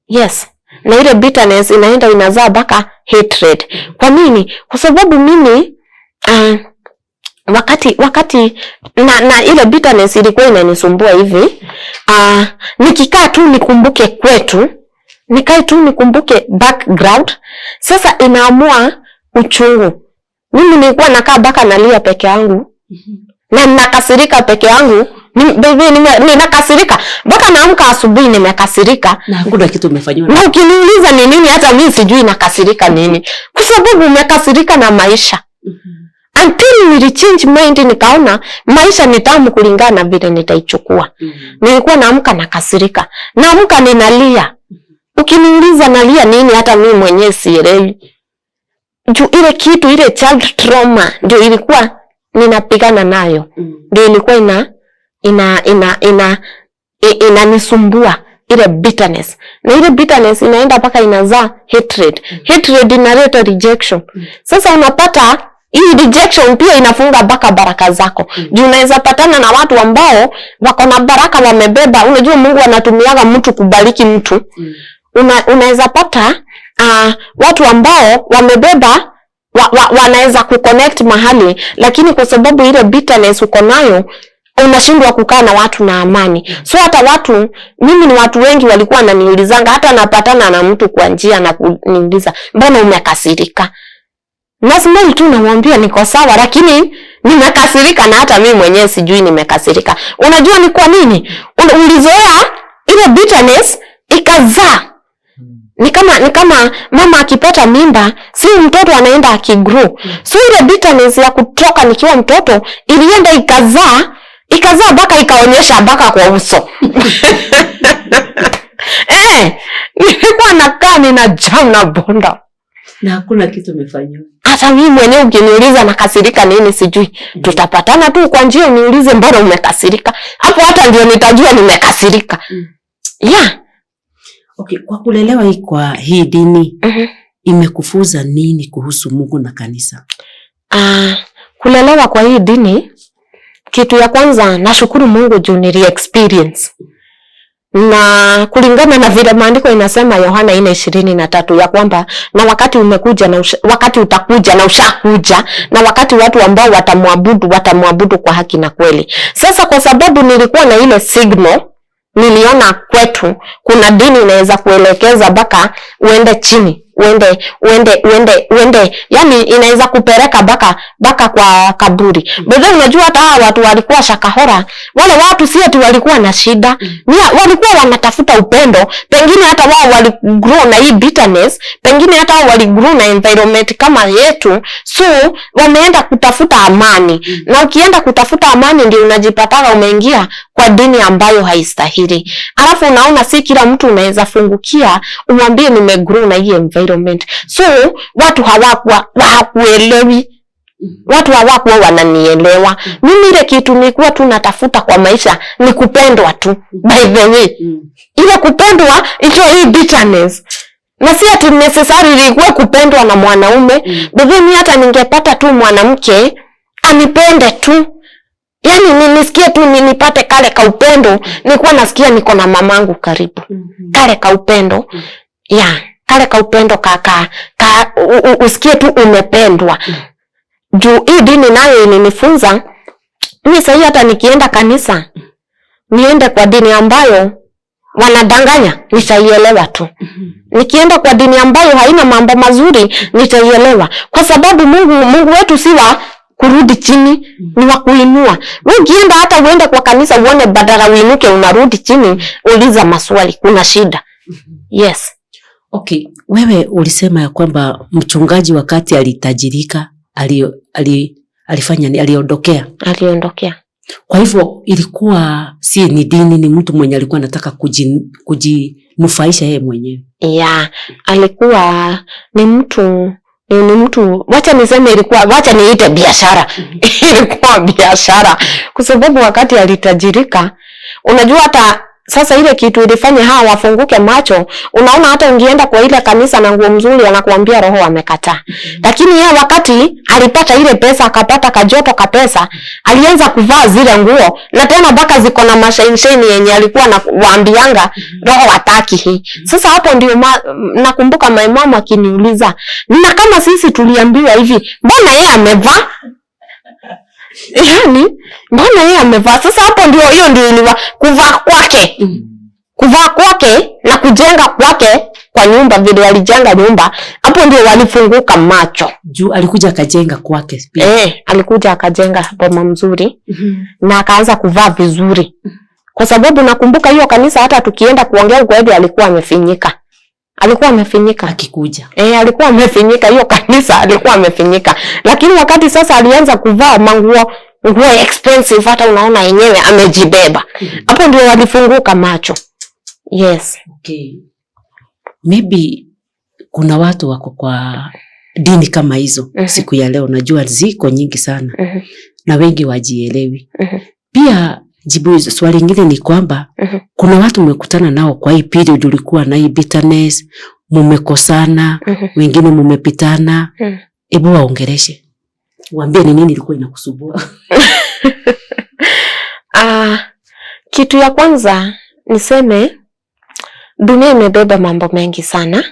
Yes. Na ile bitterness inaenda inazaa mpaka hatred. Kwa nini? Kwa sababu mimi wakati na ile bitterness ilikuwa inanisumbua hivi, nikikaa tu nikumbuke kwetu, nikae tu nikumbuke background, sasa inaamua uchungu. Mimi nilikuwa nakaa mpaka nalia peke yangu. Na nakasirika peke yangu. Ninakasirika mpaka naamka asubuhi nimekasirika na hakuna kitu umefanywa. Na ukiniuliza ni nini hata mimi sijui nakasirika nini. Kwa sababu umekasirika na maisha. until nilichange mind, nikaona maisha ni tamu kulingana na vile nitaichukua. Nilikuwa naamka nakasirika, naamka ninalia. Ukiniuliza nalia nini, hata mimi mwenyewe sielewi. Juu ile kitu, ile child trauma ndio ilikuwa ninapigana nayo. Ndio ilikuwa inanisumbua, ile bitterness. Na ile bitterness inaenda mpaka inazaa hatred. Hatred inaleta rejection. Sasa unapata hii rejection pia inafunga mpaka baraka zako. Juu unaweza patana na watu ambao wako na baraka wamebeba. Unajua Mungu anatumiaga mtu kubariki mtu. Unaweza pata watu ambao wamebeba wanaweza kuconnect mahali, lakini kwa sababu ile bitterness uko nayo unashindwa kukaa na watu na amani. So hata watu, mimi ni watu wengi walikuwa wananiulizanga, hata napatana na mtu kwa njia na kuniuliza mbona umekasirika. Lazima tu namwambia niko sawa, lakini nimekasirika na hata mimi mwenyewe sijui nimekasirika. Unajua ni kwa nini? Ulizoea ile bitterness ikazaa. Ni kama mama akipata mimba, si mtoto anaenda akigrow. So ile bitterness ya kutoka nikiwa mtoto ilienda ikazaa mpaka ikaonyesha mpaka kwa uso. Nilikuwa nakaa nina jam na bonda. Na hakuna kitu umefanywa. Hata mimi mwenyewe ukiniuliza nakasirika nini sijui. Tutapatana tu kwa njia uniulize mbona umekasirika. Hapo hata ndio nitajua nimekasirika. Yeah. Okay, kwa kulelewa kwa hii dini, imekufunza nini kuhusu Mungu na kanisa? Kulelewa kwa hii dini, kitu ya kwanza nashukuru Mungu juu nili experience. Na kulingana na vile maandiko inasema Yohana 4:23 ya kwamba na wakati umekuja na wakati utakuja na ushakuja, na wakati watu ambao watamwabudu kwa haki na kweli. Sasa kwa sababu nilikuwa na ile signal, niliona kwetu kuna dini inaweza kuelekeza mpaka uende chini, uende, yani inaweza kupeleka baka kwa kaburi. Bado unajua hata watu walikuwa Shakahora, wale watu si ati walikuwa na shida, walikuwa wanatafuta upendo. Pengine hata wao waligrow na hii bitterness, pengine hata wao waligrow na environment kama yetu, so wameenda kutafuta amani. Na ukienda kutafuta amani ndio unajipata umeingia kwa dini ambayo haistahili. Alafu unaona si kila mtu unaweza fungukia umwambie nimegrow na hii environment. So watu hawakuelewi. Watu hawakuwa wananielewa. Mimi ile kitu nilikuwa tu natafuta kwa maisha ni kupendwa tu. By the way, ile kupendwa ito hii bitterness. Na si ati necessary ilikuwa kupendwa na mwanaume. Bado mimi hata ningepata tu mwanamke anipende tu. Yani nisikie tu nipate kale ka upendo, nilikuwa nasikia niko na mamangu karibu. Kale ka upendo. Kale ka upendo usikie tu umependwa. Juu hii dini nayo ilinifunza, mimi sasa hata nikienda kanisa, niende kwa dini ambayo wanadanganya, nitaielewa tu. Nikienda kwa dini ambayo haina mambo mazuri, nitaielewa. Kwa sababu Mungu wetu si wa kurudi chini, ni wa kuinua. Wewe ukienda hata uende kwa kanisa uone badala uinuke unarudi chini, uliza maswali, kuna shida. Yes. Okay, wewe ulisema ya kwamba mchungaji wakati alitajirika, alifanya ni aliondokea. Kwa hivyo ilikuwa si ni dini, ni mtu mwenye alikuwa anataka kujinufaisha yeye mwenyewe. Alikuwa ni mtu wacha niseme wacha niite biashara. Ilikuwa biashara. Kwa sababu wakati alitajirika, unajua hata sasa ile kitu ilifanya hawa wafunguke macho. Unaona hata ungienda kwa ile kanisa na nguo mzuri anakuambia roho amekataa. Lakini yeye wakati alipata ile pesa, akapata kajoto ka pesa, alianza kuvaa zile nguo na tena baka ziko na mashainsheni yenye alikuwa anawaambianga roho hataki hii. Sasa hapo ndio nakumbuka my mama akiniuliza, "Na kama sisi tuliambiwa hivi, mbona yeye amevaa?" Mbona yeye amevaa? Sasa hapo ndio hiyo ndio iliwa kuvaa kwake. Kuvaa kwake na kujenga kwake kwa nyumba, vile alijenga nyumba, hapo ndio walifunguka macho. Juu alikuja akajenga kwake pia. Alikuja akajenga boma mzuri na akaanza kuvaa vizuri. Kwa sababu nakumbuka hiyo kanisa hata tukienda kuongea ukweli alikuwa amefinyika. alikuwa amefinyika akikuja. Alikuwa amefinyika, hiyo kanisa alikuwa amefinyika. Lakini wakati sasa alianza kuvaa nguo expensive, hata unaona yenyewe amejibeba. Hapo ndio walifunguka macho. Yes. Okay. Maybe kuna watu wako kwa dini kama hizo siku ya leo, najua ziko nyingi sana. Na wengi wajielewi. Pia jibu swali lingine ni kwamba kuna watu umekutana nao kwa hii period, ulikuwa na hii bitterness, mumekosana, wengine mumepitana. Hebu waongeleshe. Waambie ni nini ilikuwa inakusumbua. Kitu ya kwanza niseme dunia imebeba mambo mengi sana.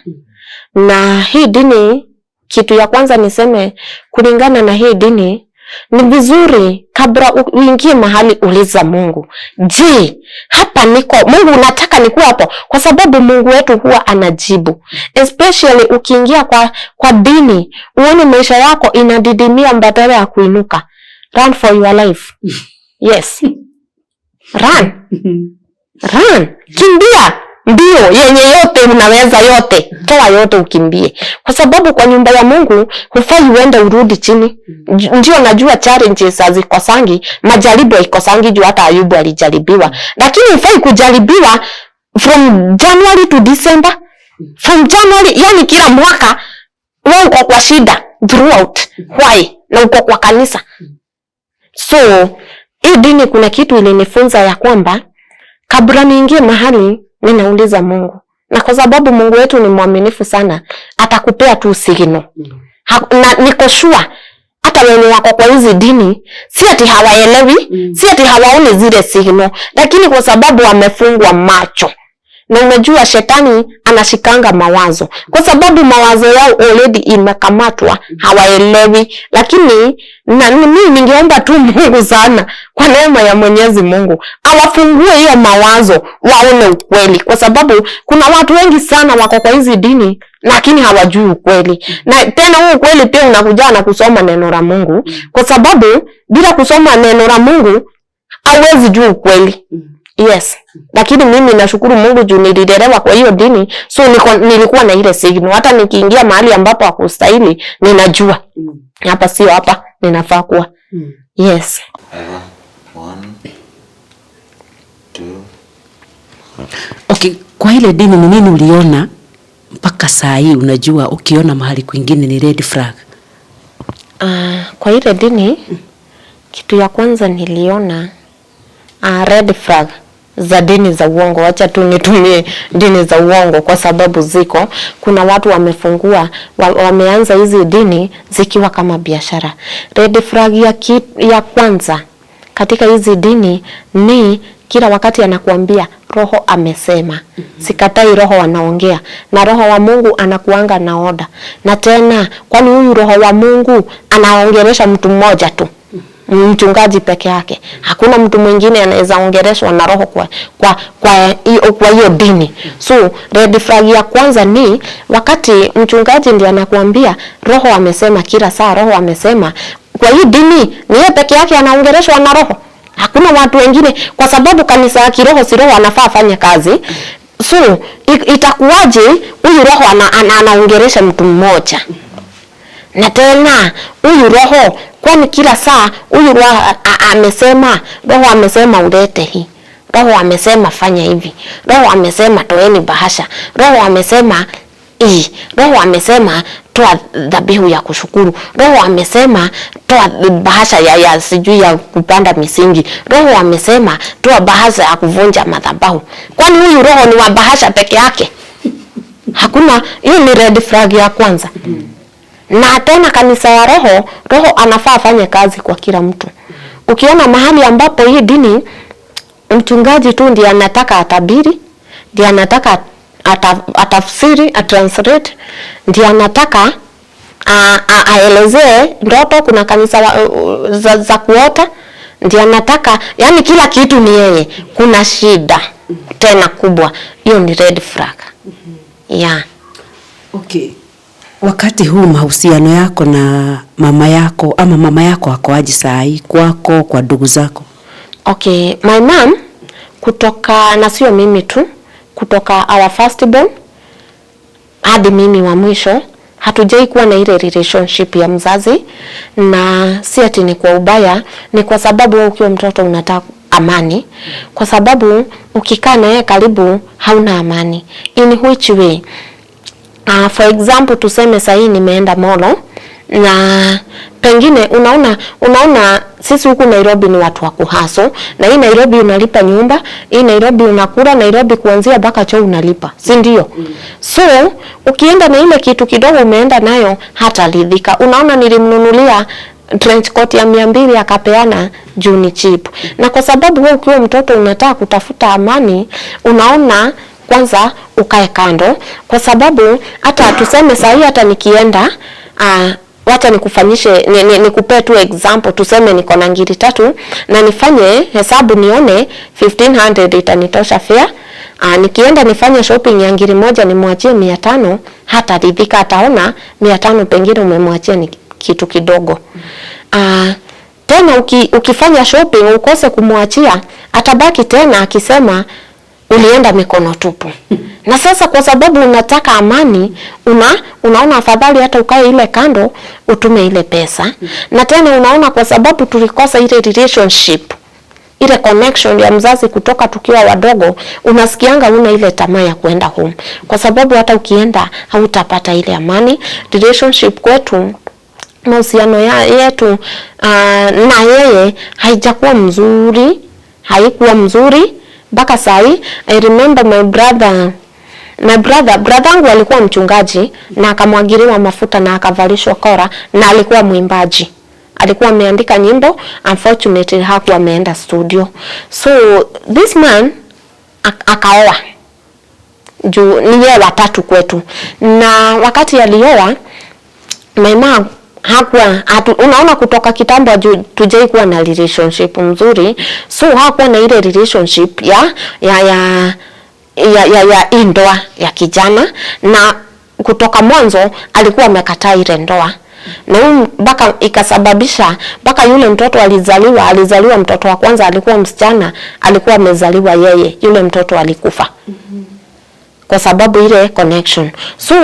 Na hii dini, kitu ya kwanza niseme kulingana na hii dini, ni vizuri kabla uingie mahali uliza Mungu. Je, hapa niko, Mungu unataka nikuwa hapo? Kwa sababu Mungu wetu huwa anajibu. Especially ukiingia kwa dini, uone maisha yako inadidimia badala ya kuinuka. Run for your life. Yes. Run. Run. Kimbia. Mbio yenye yote unaweza, yote toa yote ukimbie, kwa sababu kwa nyumba ya Mungu hufai uende urudi chini. Ndio najua challenges hazikosangi, majaribu haikosangi, juu hata Ayubu alijaribiwa, lakini hufai kujaribiwa from January to December, from January, yani kila mwaka wewe uko kwa shida throughout. Why? Na uko kwa kanisa. So hii dini kuna kitu ilinifunza ya kwamba kabla niingie mahali ninauliza Mungu. Na kwa sababu Mungu wetu ni mwaminifu sana, atakupea tu signal. Na niko sure hata wenye wako kwa hizi dini si ati hawaelewi, si ati hawaoni zile signal, lakini kwa sababu wamefungwa macho. Na unajua shetani anashikanga mawazo, kwa sababu mawazo yao already imekamatwa, hawaelewi. Lakini na mimi ningeomba tu Mungu sana kwa neema ya Mwenyezi Mungu awafungue hiyo mawazo, waone ukweli, kwa sababu kuna watu wengi sana wako kwa hizi dini lakini hawajui ukweli. Na tena huo ukweli pia unakuja na kusoma neno la Mungu, kwa sababu bila kusoma neno la Mungu hawezi jua ukweli. Yes. Lakini mimi nashukuru Mungu juu nililelewa kwa hiyo dini, so nilikuwa na ile signal. Hata nikiingia mahali ambapo hakustahili, ninajua hapa sio hapa ninafaa kuwa. Yes. 1 2. Okay, kwa ile dini ni nini uliona mpaka saa hii unajua ukiona mahali kwingine ni red flag? Kwa ile dini kitu ya kwanza niliona red flag za dini za uongo. Wacha tu nitumie dini za uongo kwa sababu ziko. Kuna watu wamefungua, wameanza hizi dini zikiwa kama biashara. Red flag ya kwanza katika hizi dini ni kila wakati anakuambia Roho amesema. Sikatai Roho anaongea, na Roho wa Mungu anakuanga na oda. Na tena kwani huyu Roho wa Mungu anaongelesha mtu mmoja tu, mchungaji peke yake? Hakuna mtu mwingine anaweza ongeleshwa na Roho kwa hiyo dini. So red flag ya kwanza ni wakati mchungaji ndiye anakuambia Roho amesema kila saa, Roho amesema. Kwa hii dini ni yeye peke yake anaongeleshwa na Roho, hakuna watu wengine, kwa sababu kanisa ya kiroho si Roho anafaa afanye kazi. So itakuwaje huyu Roho anaongelesha mtu mmoja? Na tena huyu Roho kwani kila saa huyu Roho amesema, Roho amesema ulete hii, Roho amesema fanya hivi, Roho amesema toeni bahasha, Roho amesema Roho amesema toa dhabihu ya kushukuru, Roho amesema toa bahasha ya sijui ya kupanda misingi, Roho amesema toa bahasha ya kuvunja madhabahu. Kwani huyu Roho ni wa bahasha peke yake? Hakuna. Hiyo ni red flag ya kwanza. Na tena kanisa ya Roho anafaa afanye kazi kwa kila mtu. Ukiona mahali ambapo hii dini mchungaji tu ndiye anataka atabiri, ndiye anataka atafsiri, atranslate, ndiye anataka aelezee ndoto, kuna kanisa za kuota, ndiye anataka, yani kila kitu ni yeye, kuna shida tena kubwa. Hiyo ni red flag. Yeah. Okay. Wakati huu mahusiano yako na mama yako, ama mama yako ako aje saa hii kwako, kwa ndugu zako? Okay, my mom kutoka, na sio mimi tu, kutoka our firstborn hadi mimi wa mwisho hatujai kuwa na ile relationship ya mzazi, na si ati ni kwa ubaya, ni kwa sababu wewe ukiwa mtoto unataka amani, kwa sababu ukikaa na yeye karibu hauna amani. In which way? For example, tuseme sahii nimeenda molo na pengine unaona sisi huku Nairobi ni watu wa kuhaso, na hii Nairobi unalipa nyumba, hii Nairobi unakula, Nairobi kuanzia mpaka choo unalipa, si ndio? So ukienda na ile kitu kidogo umeenda nayo hata ridhika. Unaona nilimnunulia trench coat ya 200 akapeana juu ni cheap. Na kwa sababu wewe ukiwa mtoto unataka kutafuta amani, unaona kwanza ukae kando, kwa sababu hata tuseme sahi hata nikienda wacha nikufanyishe nikupe tu example, tuseme niko na ngiri 3 na nifanye hesabu nione 1500 itanitosha fare. Nikienda nifanye shopping ya ngiri 1 nimwachie 500, hata ridhika, ataona 500 pengine umemwachia ni kitu kidogo. Tena ukifanya shopping ukose kumwachia, atabaki tena akisema ulienda mikono tupu. Na sasa kwa sababu unataka amani, unaona afadhali hata ukae ile kando utume ile pesa. Na tena unaona kwa sababu tulikosa ile relationship, ile connection ya mzazi kutoka tukiwa wadogo, unasikianga una ile tamaa ya kuenda home, kwa sababu hata ukienda hautapata ile amani. Relationship kwetu, mahusiano yetu na yeye haijakuwa mzuri, haikuwa mzuri mpaka sahi. I remember my brother wangu alikuwa mchungaji na akamwagiriwa mafuta na akavalishwa kora, na alikuwa mwimbaji, alikuwa ameandika nyimbo. Unfortunately hakuwa ameenda studio, so this man akaoa juu ni yeye watatu kwetu. Na wakati alioa, my mom unaona kutoka kitambo tujai kuwa na relationship mzuri, so hakuwa na ile relationship ya ndoa ya kijana, na kutoka mwanzo alikuwa amekataa ile ndoa. Na mpaka ikasababisha mpaka yule mtoto alizaliwa mtoto wa kwanza alikuwa msichana, alikuwa amezaliwa yeye, yule mtoto alikufa. Kwa sababu ile connection. So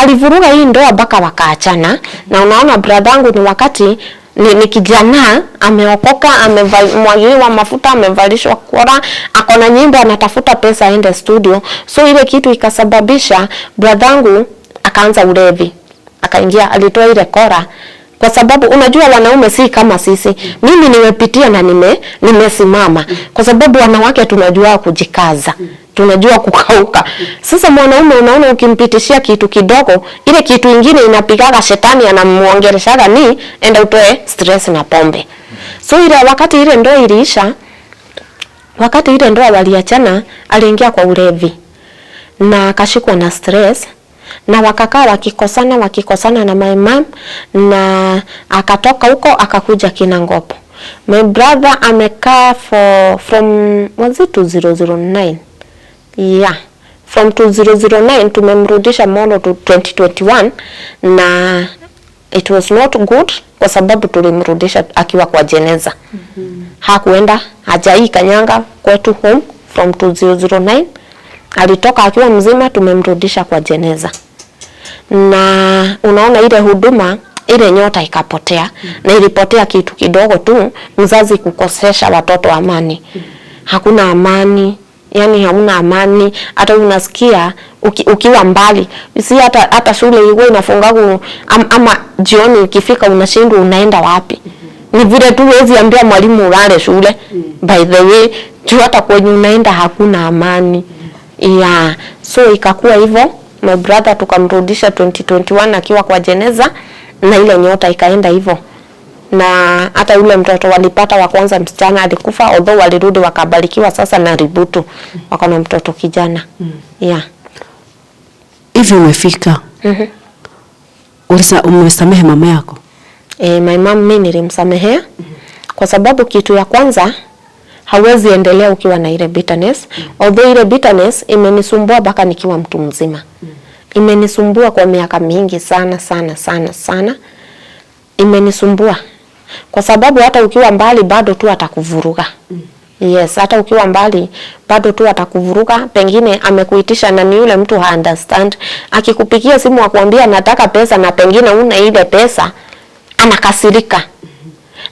alivuruga hii ndoa mpaka wakaachana. Na unaona brother yangu ni wakati ni kijana, ameokoka, amemwagiliwa mafuta, amevalishwa kora, ako na nyimbo, anatafuta pesa aende studio. So ile kitu ikasababisha brother yangu akaanza ulevi. Akaingia, alitoa ile kora. Kwa sababu unajua wanaume si kama sisi. Mimi nimepitia na nimesimama. Kwa sababu wanawake tunajua kujikaza, tunajua kukauka. Sasa mwanaume unaona ukimpitishia kitu kidogo, ile kitu ingine inapigaga, shetani anamuongeleshaga ni enda utoe stress na pombe. So ile wakati ile ndoa iliisha, wakati ile ndoa waliachana, aliingia kwa ulevi na akashikwa na stress, na wakakaa wakikosana na my mom, na akatoka huko akakuja Kinangopo. My brother amekaa from was it 2009? Yeah, from 2009 tumemrudisha Molo to 2021, na it was not good kwa sababu tulimrudisha akiwa kwa jeneza. Hakuenda, hajai kanyanga kwetu home from 2009. Alitoka akiwa mzima, tumemrudisha kwa jeneza. Na unaona ile huduma, ile nyota ikapotea. Na ilipotea kitu kidogo tu, mzazi kukosesha watoto amani. Hakuna amani, yani hamuna amani. Hata unasikia ukiwa mbali, si hata shule ilikuwa inafunga ama jioni ikifika unashindwa unaenda wapi. Ni vile tu huwezi ambia mwalimu ulale shule. By the way, tu hata kwenye unaenda hakuna amani. Yeah, so ikakuwa hivyo. My brother tukamrudisha 2021 akiwa kwa jeneza, na ile nyota ikaenda hivyo. Na hata yule mtoto walipata wa kwanza msichana alikufa, although walirudi wakabarikiwa sasa na Ributu, wako na mtoto kijana. Yeah. Hivi umefika. Umesamehe mama yako? My mom mimi nilimsamehea. Kwa sababu kitu ya kwanza, hawezi endelea ukiwa na ile bitterness. Although ile bitterness imenisumbua mpaka nikiwa mtu mzima. Imenisumbua kwa miaka mingi sana. Imenisumbua. Kwa sababu hata ukiwa mbali bado tu atakuvuruga. Yes, hata ukiwa mbali bado tu atakuvuruga, pengine amekuitisha na ni yule mtu understand. Akikupigia simu akwambia nataka pesa na pengine una ile pesa, anakasirika.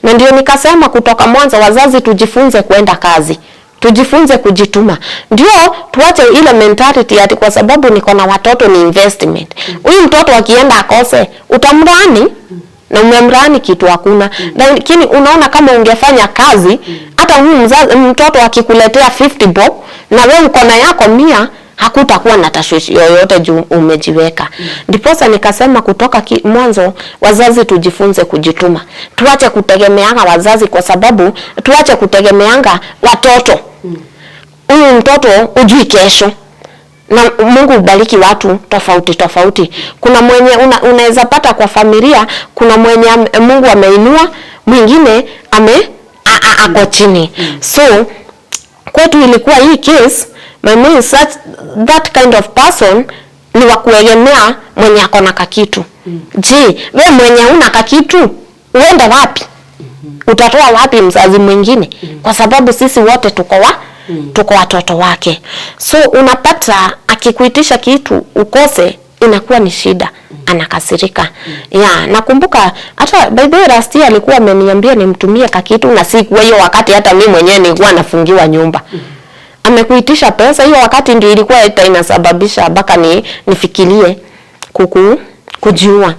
Na ndio nikasema kutoka mwanzo wazazi tujifunze kwenda kazi. Tujifunze kujituma. Ndio tuache ile mentality ati kwa sababu niko na watoto ni investment. Huyu mtoto akienda akose, utamrani na umemrani kitu hakuna. Lakini unaona kama ungefanya kazi, hata huyu mtoto akikuletea 50 bob na wewe uko na yako 100, hakutakuwa na tashwishi yoyote juu umejiweka. Ndiposa nikasema kutoka mwanzo wazazi tujifunze kujituma. Tuache kutegemeanga wazazi kwa sababu tuache kutegemeanga watoto. Huyu mtoto ujui kesho. Na Mungu ubariki watu tofauti tofauti. Kuna mwenye unaweza pata kwa familia, kuna mwenye Mungu ameinua, mwingine ako chini. So kwetu ilikuwa hii case, my mom is that kind of person, ni wa kuegemea mwenye ako na kakitu. Je, wewe mwenye una kakitu uende wapi? Utatoa wapi mzazi mwingine? Kwa sababu sisi wote tuko watoto wake. So unapata akikuitisha kitu ukose, inakuwa ni shida, anakasirika. Nakumbuka hata by the way last year alikuwa ameniambia nimtumie kakitu na siku hiyo wakati hata mimi mwenyewe nilikuwa nafungiwa nyumba. Amekuitisha pesa hiyo wakati ndio ilikuwa inasababisha mpaka nifikirie kujiua.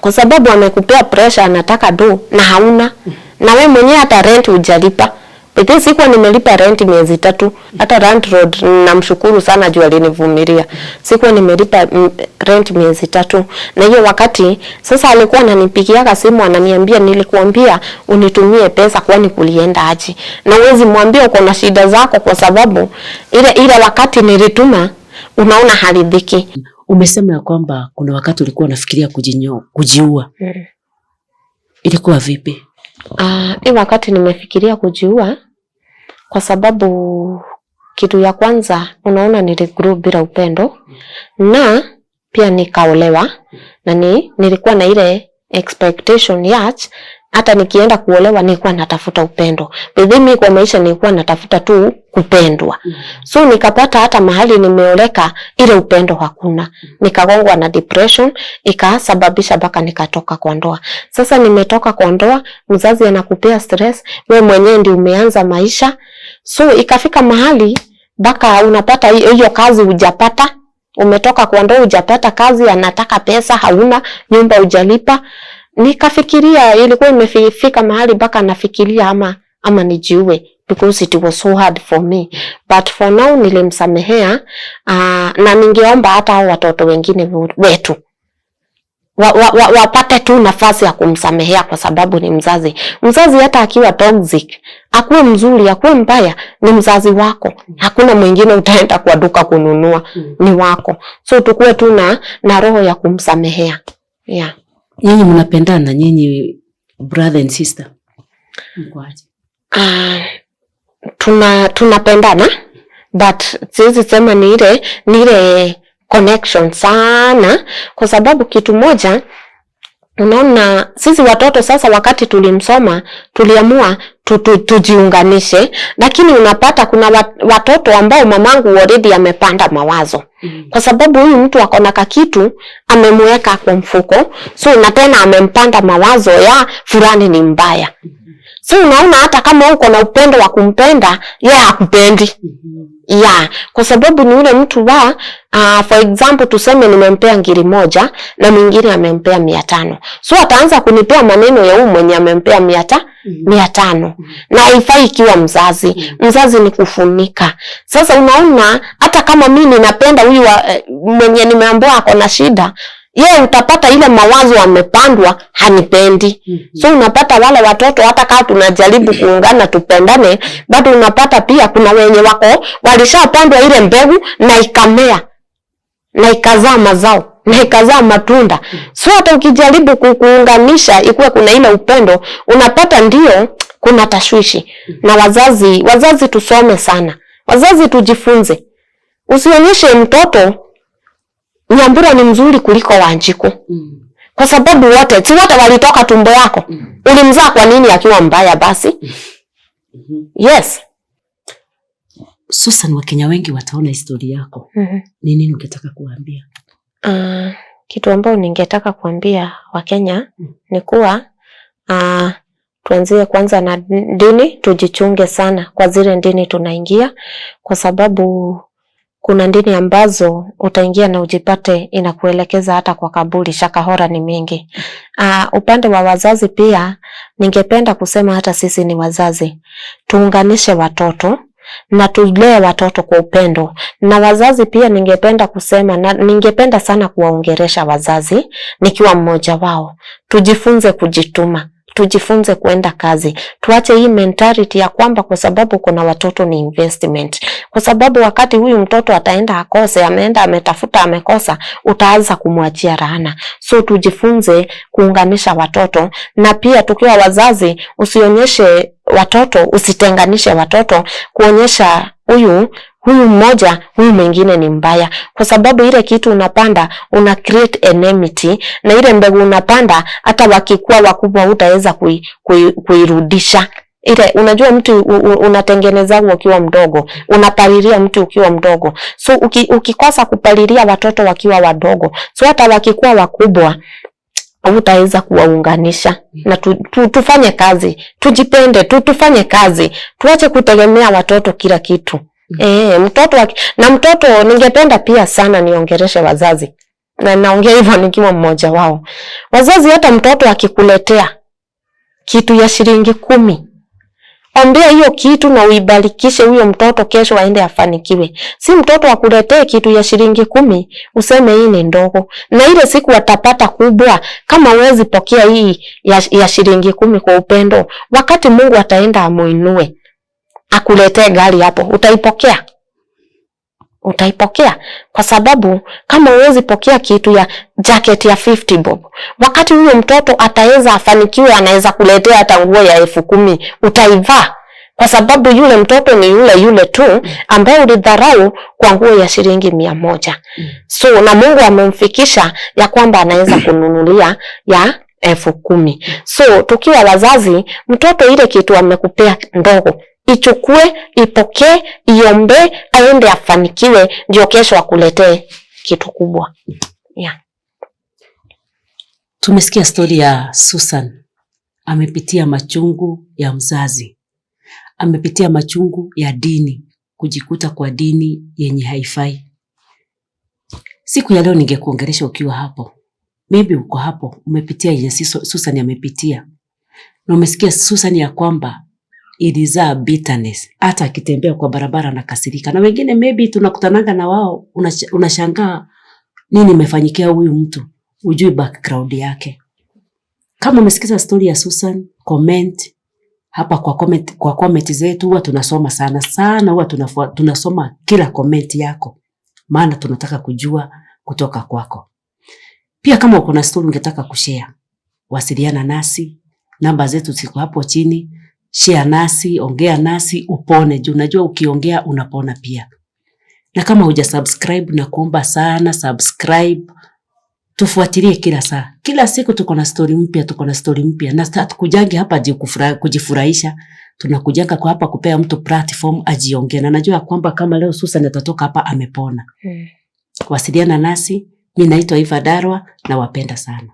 Kwa sababu amekupea pressure, anataka do na hauna. Na wewe mwenyewe hata rent hujalipa. Pekee sikuwa nimelipa rent miezi 3. Hata landlord namshukuru sana juu alinivumilia. Sikuwa nimelipa rent miezi 3. Na hiyo wakati sasa alikuwa ananipigia simu ananiambia nilikuambia unitumie pesa kwani kulienda aje. Na uwezi mwambia uko na shida zako kwa sababu ile wakati nilituma unaona haridhiki. Umesema ya kwamba kuna wakati ulikuwa unafikiria kujiua. Ilikuwa vipi? Wakati nimefikiria kujiua kwa sababu kitu ya kwanza unaona niligrow bila upendo na pia nikaolewa na nilikuwa na ile expectation yacht hata nikienda kuolewa nilikuwa natafuta upendo. Mimi kwa maisha nilikuwa natafuta tu kupendwa. So nikapata hata mahali nimeoleka ile upendo hakuna. Nikagongwa na depression, ikasababisha mpaka nikatoka kwa ndoa. Sasa nimetoka kwa ndoa, mzazi anakupea stress, wewe mwenyewe ndio umeanza maisha. So ikafika mahali mpaka unapata hiyo kazi hujapata. Umetoka kwa ndoa hujapata kazi, anataka pesa hauna, nyumba hujalipa. Nikafikiria ilikuwa imefika mahali mpaka nafikiria ama nijiue because it was so hard for me, but for now nilimsamehea. Na ningeomba hata hao watoto wengine wetu wapate tu nafasi ya kumsamehea kwa sababu ni mzazi hata akiwa toxic, akuwe mzuri akuwe mbaya, ni mzazi wako. Hakuna mwingine utaenda kwa duka kununua, ni wako. So tukue tu na roho ya kumsamehea. Nyinyi mnapendana, nyinyi brother and sister? Mkwaje? Tunapendana but siwezi sema ni ile connection sana kwa sababu kitu moja unaona sisi watoto sasa wakati tulimsoma tuliamua tujiunganishe, lakini unapata kuna watoto ambao mamangu already amepanda mawazo. Kwa sababu huyu mtu akona kakitu amemweka kwa mfuko, so na tena amempanda mawazo ya fulani ni mbaya. So unaona hata kama uko na upendo wa kumpenda, yeye hakupendi. Kwa sababu ni ule mtu for example tuseme nimempea 1,000 na mwingine amempea 500. So ataanza kunipea maneno ya huyu mwenye amempea 500. Na haifai ikiwa mzazi. Mzazi ni kufunika. Sasa unaona hata kama mimi ninapenda huyu mwenye nimeambiwa ako na shida, yeye utapata ile mawazo amepandwa hanipendi. So unapata wale watoto hata kama tunajaribu kuungana tupendane, bado unapata pia kuna wenye wako walishapandwa ile mbegu na ikamea na ikazaa mazao na ikazaa matunda. So hata ukijaribu kuunganisha ikuwe kuna ile upendo, unapata ndio kuna tashwishi. Na wazazi tusome sana. Wazazi tujifunze. Usionyeshe mtoto Nyambura ni mzuri kuliko Wanjiku. Kwa sababu wote walitoka tumbo yako. Ulimzaa kwa nini akiwa mbaya basi? Yes. Susan, Wakenya wengi wataona historia yako. Ni nini ungetaka kuambia? Kitu ambao ningetaka kuambia Wakenya ni kuwa tuanzie kwanza na dini, tujichunge sana kwa zile dini tunaingia, kwa sababu kuna dini ambazo utaingia na ujipate inakuelekeza hata kwa kaburi. Shakahora ni mingi. Upande wa wazazi pia ningependa kusema hata sisi ni wazazi, tuunganishe watoto na tulee watoto kwa upendo. Na wazazi pia ningependa kusema, na ningependa sana kuwaongeresha wazazi nikiwa mmoja wao, tujifunze kujituma, tujifunze kuenda kazi. Tuache hii mentality ya kwamba kwa sababu kuna watoto ni investment. Kwa sababu wakati huyu mtoto ataenda akose, ameenda ametafuta amekosa, utaanza kumwachia laana. So tujifunze kuunganisha watoto, na pia tukiwa wazazi usionyeshe watoto, usitenganishe watoto kuonyesha huyu mmoja, huyu mwingine ni mbaya, kwa sababu ile kitu unapanda una create enmity, na ile mbegu unapanda hata wakikuwa wakubwa utaweza kuirudisha. Ile unajua mtu unatengeneza ukiwa mdogo, unapalilia mtu ukiwa mdogo. So ukikosa kupalilia watoto wakiwa wadogo, so hata wakikuwa wakubwa utaweza kuwaunganisha. Na tufanye kazi, tujipende, tufanye kazi, tuache kutegemea watoto kila kitu. Mtoto ningependa pia sana niongereshe wazazi, na naongea hivyo nikiwa mmoja wao. Wazazi, hata mtoto akikuletea kitu ya shilingi 10, ombea hiyo kitu na uibarikishe huyo mtoto, kesho aende afanikiwe. Si mtoto akuletee kitu ya shilingi 10 useme hii ni ndogo, na ile siku atapata kubwa. Kama huwezi pokea hii ya shilingi 10 kwa upendo, wakati Mungu ataenda amuinue akuletee gari hapo, utaipokea? Utaipokea? Kwa sababu kama huwezi pokea kitu ya jacket ya 50 bob, wakati huyo mtoto ataweza afanikiwe, anaweza kuletea hata nguo ya 10,000, utaivaa? Kwa sababu yule mtoto ni yule tu ambaye ulidharau kwa nguo ya shilingi 100. So na Mungu amemfikisha ya kwamba anaweza kununulia ya 10,000. So tukiwa wazazi, mtoto ile kitu amekupea ndogo, ichukue, ipokee, iombe, aende afanikiwe, ndio kesho akuletee kitu kubwa. Yeah. Tumesikia story ya Susan. Amepitia machungu ya mzazi, amepitia machungu ya dini, kujikuta kwa dini yenye haifai. Siku ya leo ningekuongelesha ukiwa hapo, maybe uko hapo, umepitia yenye Susan amepitia, na umesikia Susan ya kwamba ilizaa bitterness, hata akitembea kwa barabara na kasirika. Na wengine maybe tunakutananga na wao, unashangaa nini imefanyikia huyu mtu, ujui background yake. Kama umesikiza story ya Susan, comment hapa kwa comment zetu. Huwa tunasoma sana, huwa tunasoma kila comment yako, maana tunataka kujua kutoka kwako. Pia kama uko na story ungetaka kushare, wasiliana nasi, namba zetu ziko hapo chini. Share nasi, ongea nasi, upone. Juu unajua ukiongea unapona pia. Na kama hujasubscribe, na kuomba sana subscribe. Tufuatilie kila saa. Kila siku tuko na story mpya, na hatukujangi hapa kujifurahisha. Tunakujanga kwa hapa kupea mtu platform ajiongee. Na najua kwamba kama leo Susan atatoka hapa amepona. Wasiliana nasi. Mimi naitwa Eva Darwa, na wapenda sana.